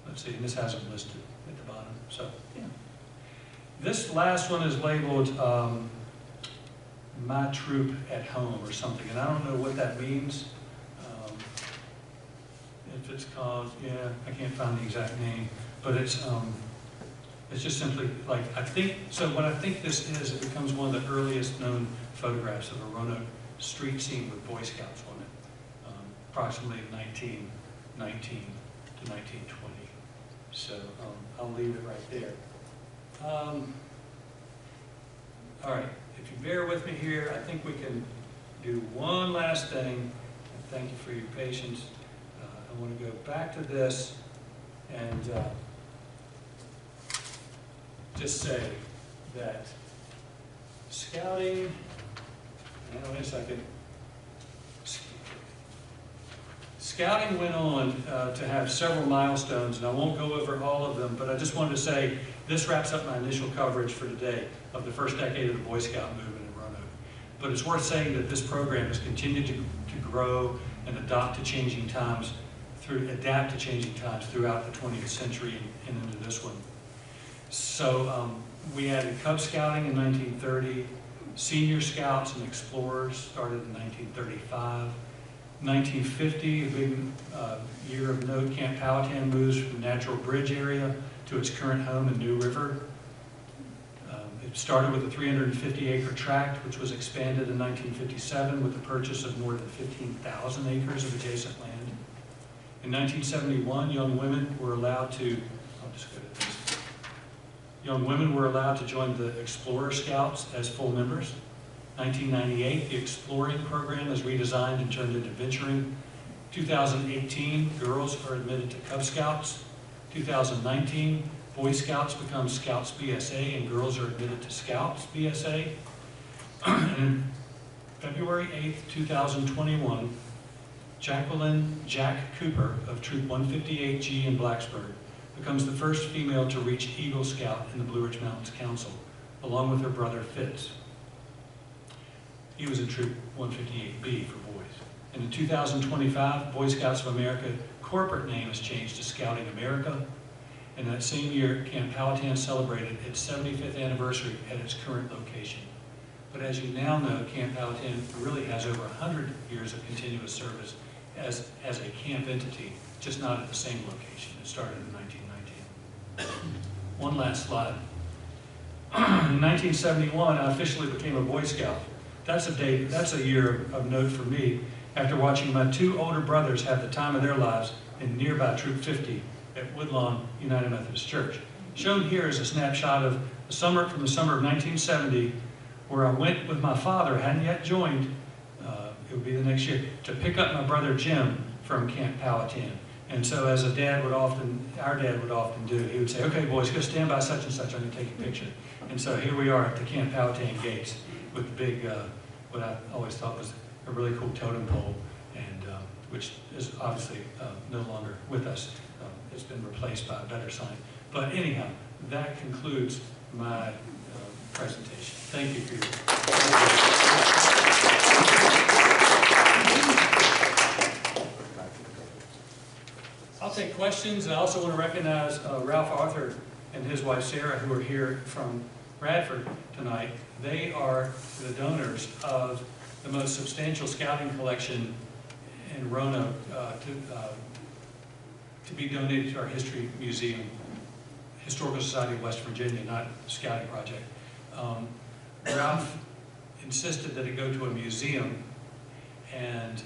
let's see, and this has them listed at the bottom. So, yeah. This last one is labeled My Troop at Home or something. And I don't know what that means. If it's called, yeah, I can't find the exact name, but it's just simply like, I think, so what I think this is, it becomes one of the earliest known photographs of a Roanoke street scene with Boy Scouts on it, approximately 1919 to 1920. So I'll leave it right there. All right, if you bear with me here, I think we can do one last thing. Thank you for your patience. I want to go back to this, and just say that scouting, wait a second. Scouting went on to have several milestones, and I won't go over all of them, but I just wanted to say this wraps up my initial coverage for today of the first decade of the Boy Scout movement in Roanoke. But it's worth saying that this program has continued to grow and adapt to changing times throughout the 20th century and into this one. So we added Cub Scouting in 1930, Senior Scouts and Explorers started in 1935. 1950, a big year of note, Camp Powhatan moves from the Natural Bridge area to its current home in New River. It started with a 350-acre tract, which was expanded in 1957 with the purchase of more than 15,000 acres of adjacent land. In 1971, young women were allowed to join the Explorer Scouts as full members. 1998, the Exploring program is redesigned and turned into Venturing. 2018, girls are admitted to Cub Scouts. 2019, Boy Scouts become Scouts BSA and girls are admitted to Scouts BSA. And February 8th, 2021, Jacqueline Jack Cooper of Troop 158G in Blacksburg becomes the first female to reach Eagle Scout in the Blue Ridge Mountains Council, along with her brother Fitz. He was in Troop 158B for boys. And in 2025, Boy Scouts of America corporate name is changed to Scouting America. And that same year, Camp Powhatan celebrated its 75th anniversary at its current location. But as you now know, Camp Powhatan really has over 100 years of continuous service as a camp entity, just not at the same location. It started in 1919. One last slide. In 1971, I officially became a Boy Scout. That's a year of note for me, after watching my two older brothers have the time of their lives in nearby Troop 50 at Woodlawn United Methodist Church. Shown here is a snapshot of the summer of 1970, where I went with my father, hadn't yet joined, it would be the next year, to pick up my brother Jim from Camp Powhatan. And so as our dad would often do, he would say, okay boys, go stand by such and such, I'm going to take a picture. And so here we are at the Camp Powhatan gates with the big, what I always thought was a really cool totem pole, and which is obviously no longer with us. It's been replaced by a better sign. But anyhow, that concludes my presentation. Thank you for your I'll take questions, and I also want to recognize Ralph Arthur and his wife Sarah, who are here from Bradford tonight. They are the donors of the most substantial scouting collection in Roanoke to be donated to our History Museum, Historical Society of West Virginia, not Scouting Project. Ralph insisted that it go to a museum, and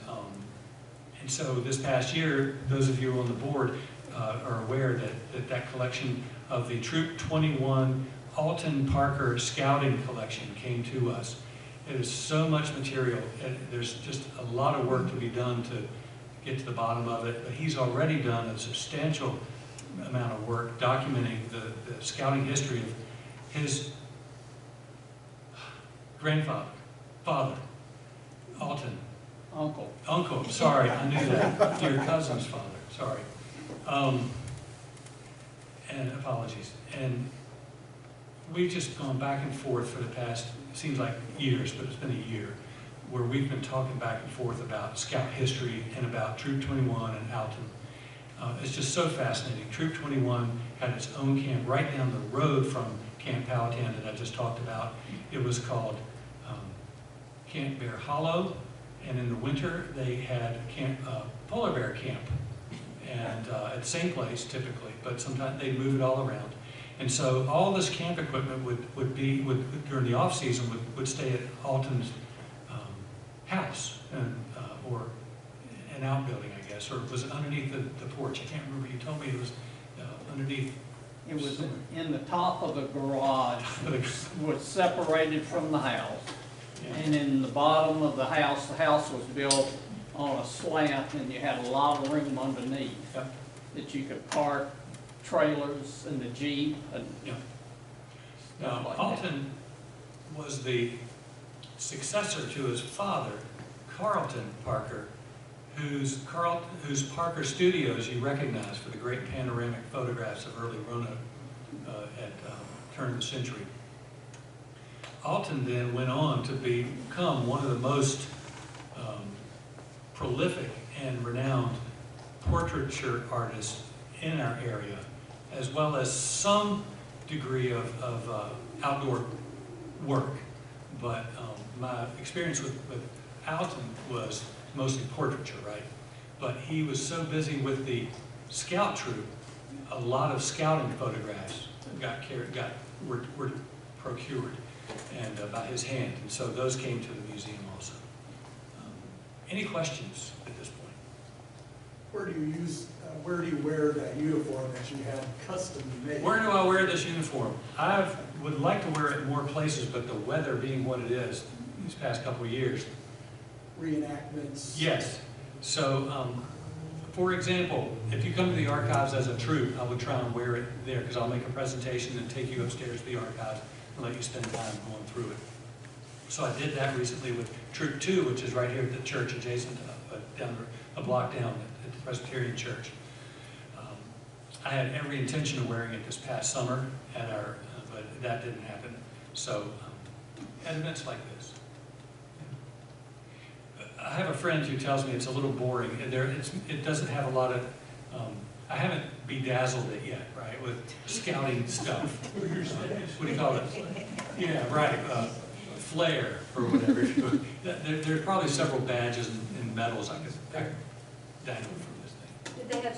so this past year, those of you on the board are aware that collection of the Troop 21 Alton Parker Scouting Collection came to us. It is so much material. There's just a lot of work to be done to get to the bottom of it, but he's already done a substantial amount of work documenting the scouting history of his grandfather, father, Alton. Uncle, sorry, I knew that. Your cousin's father, sorry. And apologies. And we've just gone back and forth for the past, it seems like years, but it's been a year, where we've been talking back and forth about scout history and about Troop 21 and Alton. It's just so fascinating. Troop 21 had its own camp right down the road from Camp Powhatan that I just talked about. It was called Camp Bear Hollow. And in the winter, they had Polar Bear Camp, and at the same place typically, but sometimes they move it all around. And so all this camp equipment would during the off season would stay at Alton's house, or an outbuilding, I guess, or it was underneath the porch. I can't remember. You told me it was underneath.
It was in the top of the garage, which was separated from the house. And in the bottom of the house was built on a slant, and you had a lot of room underneath that you could park trailers and the Jeep and
Yeah.
stuff
Now,
like that.
Alton was the successor to his father, Carlton Parker, whose Parker Studios you recognize for the great panoramic photographs of early Roanoke at turn of the century. Alton then went on to become one of the most prolific and renowned portraiture artists in our area, as well as some degree of outdoor work. But my experience with Alton was mostly portraiture, right? But he was so busy with the scout troop, a lot of scouting photographs were procured and by his hand, and so those came to the museum also. Any questions at this point?
Where do you wear that uniform that you have custom made?
Where do I wear this uniform? I would like to wear it in more places, but the weather being what it is these past couple of years.
Reenactments?
Yes. So, for example, if you come to the archives as a troop, I would try and wear it there because I'll make a presentation and take you upstairs to the archives and let you spend time going through it. So I did that recently with Troop 2, which is right here at the church adjacent to down a block down at the Presbyterian Church. I had every intention of wearing it this past summer at our, but that didn't happen. So at events like this. I have a friend who tells me it's a little boring. It doesn't have a lot of, I haven't bedazzled it yet, right, with scouting stuff. What do you call it? Yeah, right, flair or whatever. There's probably several badges and medals I could dangle from this thing.
Did they have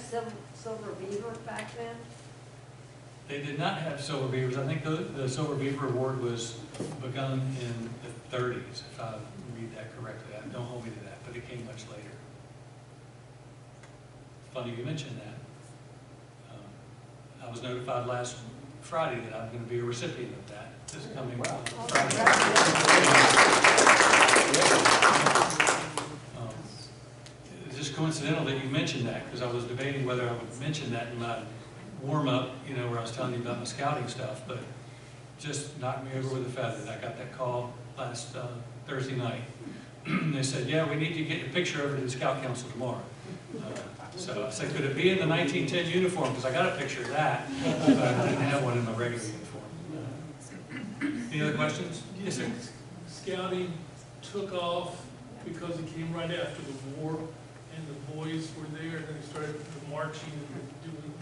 silver beaver back then?
They did not have silver beavers. I think the silver beaver award was begun in the 30s, if I read that correctly. Don't hold me to that, but it came much later. Funny you mentioned that. I was notified last Friday that I'm going to be a recipient of that this coming Friday. It's just coincidental that you mentioned that because I was debating whether I would mention that in my warm-up, you know, where I was telling you about my scouting stuff, but just knocked me over with a feather. I got that call last Thursday night. They said, yeah, we need you to get your picture over to the Scout Council tomorrow. So I said, could it be in the 1910 uniform? Because I got a picture of that, but I didn't have one in my regular uniform. Any other questions?
Do you think scouting took off because it came right after the war and the boys were there and then they started marching and doing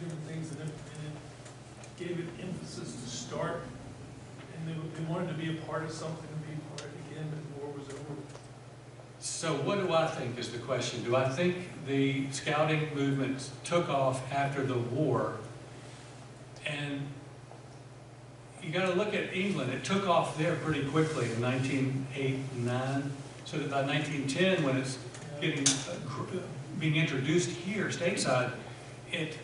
the different things and it gave it emphasis to start and they wanted to be a part of something and be a part again when the war was over?
So what do I think is the question? Do I think the scouting movement took off after the war? And you got to look at England. It took off there pretty quickly in 1908 and 9. So that by 1910, when it's being introduced here stateside, it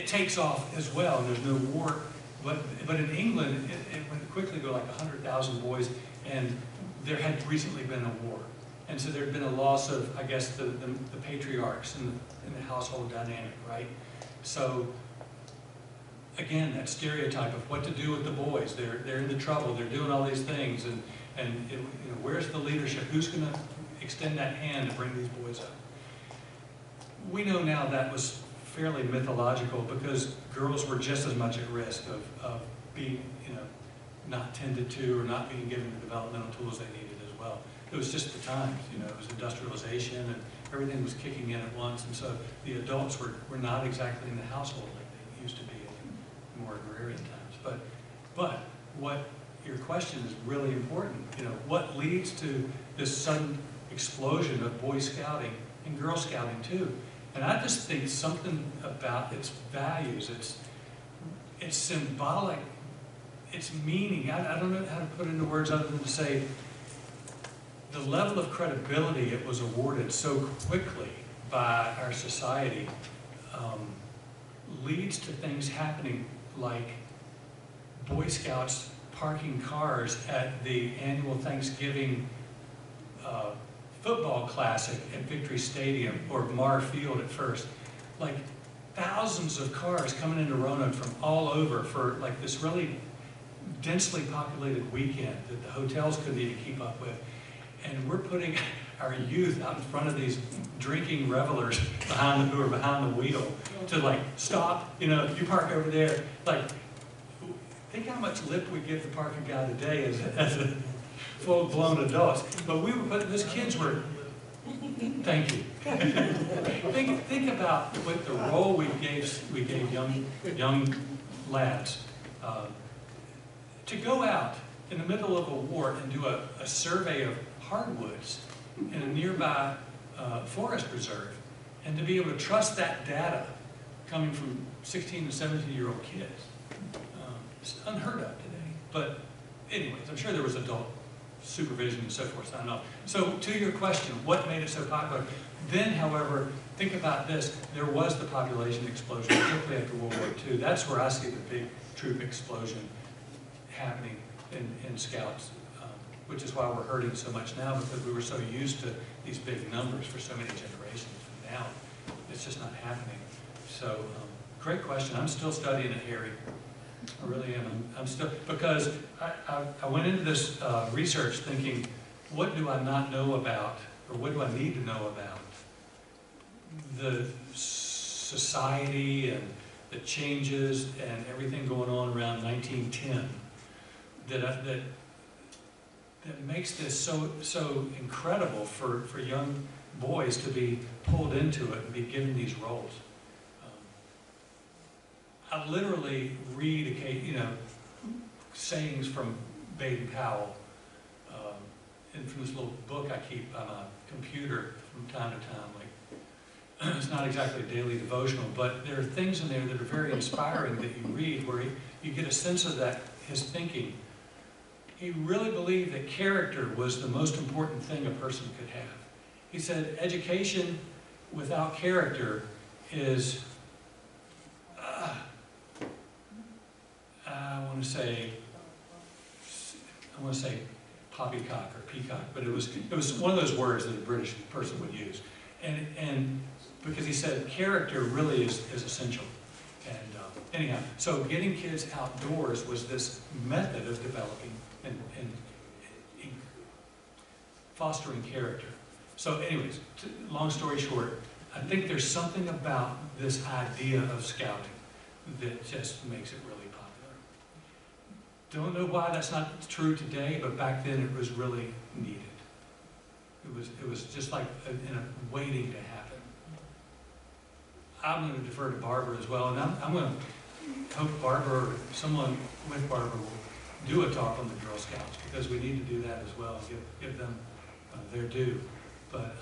takes off as well. And there's no war, but in England, it went quickly to like 100,000 boys, and there had recently been a war. And so there had been a loss of, I guess, the patriarchs in the household dynamic, right? So, again, that stereotype of what to do with the boys. They're in the trouble, they're doing all these things, and you know, where's the leadership? Who's going to extend that hand to bring these boys up? We know now that was fairly mythological because girls were just as much at risk of being, you know, not tended to or not being given the developmental tools they needed as well. It was just the times, you know, it was industrialization and everything was kicking in at once, and so the adults were not exactly in the household like they used to be in more agrarian times. But what your question is really important, you know, what leads to this sudden explosion of Boy Scouting and Girl Scouting too? And I just think something about its values, its symbolic, its meaning, I don't know how to put it into words other than to say the level of credibility it was awarded so quickly by our society leads to things happening like Boy Scouts parking cars at the annual Thanksgiving football classic at Victory Stadium, or Marr Field at first. Like, thousands of cars coming into Roanoke from all over for like this really densely populated weekend that the hotels couldn't even keep up with. And we're putting our youth out in front of these drinking revelers who are behind the wheel to like, stop, you know, you park over there. Like, think how much lip we give the parking guy today as a full-blown adults. But we were putting, those kids were, thank you. think about what the role we gave young lads to go out in the middle of a war and do a survey of hardwoods in a nearby forest reserve, and to be able to trust that data coming from 16 and 17-year-old kids. It's unheard of today. But anyways, I'm sure there was adult supervision and so forth, I don't know. So to your question, what made it so popular? Then, however, think about this. There was the population explosion, particularly after World War II. That's where I see the big troop explosion happening in Scouts, which is why we're hurting so much now, because we were so used to these big numbers for so many generations. Now, it's just not happening. So, great question. I'm still studying it, Harry. I really am. I'm still, because I went into this research thinking, what do I not know about, or what do I need to know about the society and the changes and everything going on around 1910 that makes this so incredible for young boys to be pulled into it and be given these roles. I literally read, sayings from Baden-Powell, and from this little book I keep on a computer from time to time. Like, it's not exactly a daily devotional, but there are things in there that are very inspiring that you read, where you get a sense of that, his thinking. He really believed that character was the most important thing a person could have. He said, education without character is, I want to say poppycock or peacock, but it was one of those words that a British person would use, and because he said character really is essential. And anyhow, so getting kids outdoors was this method of developing and fostering character. So anyways, long story short, I think there's something about this idea of scouting that just makes it really popular. Don't know why that's not true today, but back then it was really needed. It was just like waiting to happen. I'm going to defer to Barbara as well, and I'm going to hope Barbara or someone with Barbara will do a talk on the Girl Scouts, because we need to do that as well, give them their due. But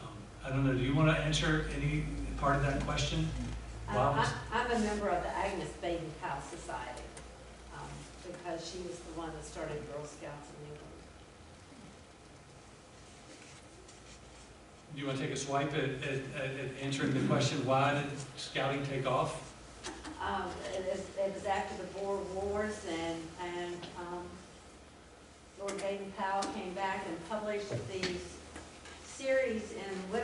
I don't know, do you want to answer any part of that question?
I'm a member of the Agnes Baden-Powell Society, because she was the one that started Girl Scouts in England.
Do you want to take a swipe at answering the question, why did scouting take off?
It was after the Boer Wars, and Lord Baden-Powell came back and published these series in the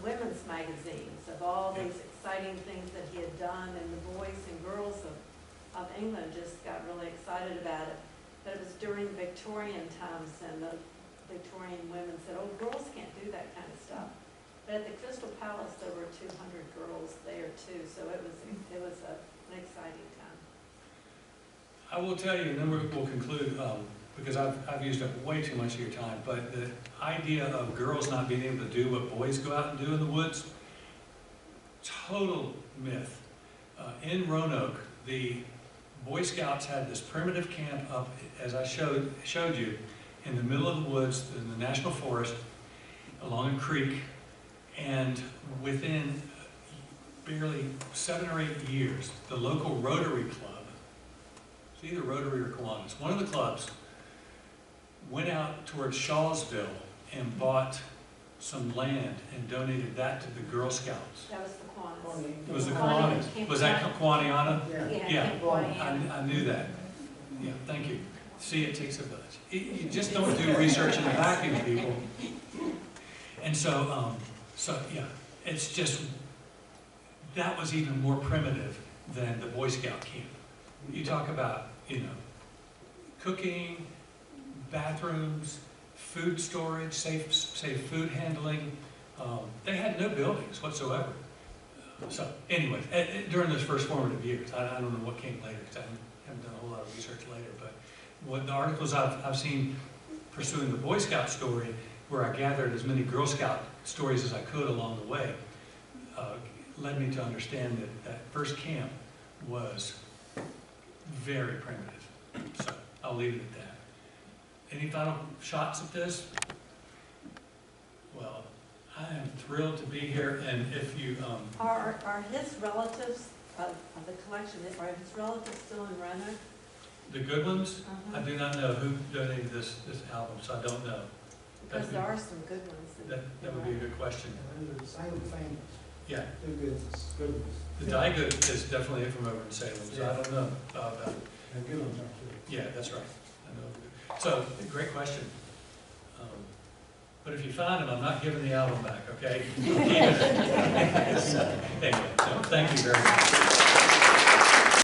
women's magazines of all these exciting things that he had done, and the boys and girls of England just got really excited about it. But it was during the Victorian times, and the Victorian women said, "Oh, girls can't do that kind of stuff." But at the Crystal Palace, there were 200 girls there too, so it was an exciting time.
I will tell you, and then we'll conclude, because I've used up way too much of your time, but the idea of girls not being able to do what boys go out and do in the woods, total myth. In Roanoke, the Boy Scouts had this primitive camp up, as I showed you, in the middle of the woods, in the National Forest, along a creek, and within barely 7 or 8 years, the local Rotary Club, it's either Rotary or Kiwanis, one of the clubs, went out towards Shawsville and bought some land and donated that to the Girl Scouts.
That was the Kiwanis.
It was the Kiwanis. Was that Kiwaniana? Yeah,
Kiwaniana.
I knew that. Yeah, thank you. See, it takes a village. You just don't do research in a vacuum, people. And so yeah, it's just, that was even more primitive than the Boy Scout camp. You talk about, you know, cooking, bathrooms, food storage, safe food handling. They had no buildings whatsoever. So anyway, during those first formative years, I don't know what came later, because I haven't done a whole lot of research later, but what the articles I've seen pursuing the Boy Scout story, where I gathered as many Girl Scout stories as I could along the way, led me to understand that that first camp was very primitive. So I'll leave it at that. Any final shots at this? Well, I am thrilled to be here, and if you...
Are his relatives of the collection, are his relatives still in Roanoke?
The good ones, I do not know who donated this album, so I don't know.
Because there are some good ones.
That would be a good question.
And they're the same families.
Yeah,
Two goods, good ones.
the Dygood is definitely from over in Salem, so I don't know about it.
And good ones are too.
Yeah, that's right. I know. So, great question. But if you find them, I'm not giving the album back, okay? Keep it. Anyway, so thank you very much.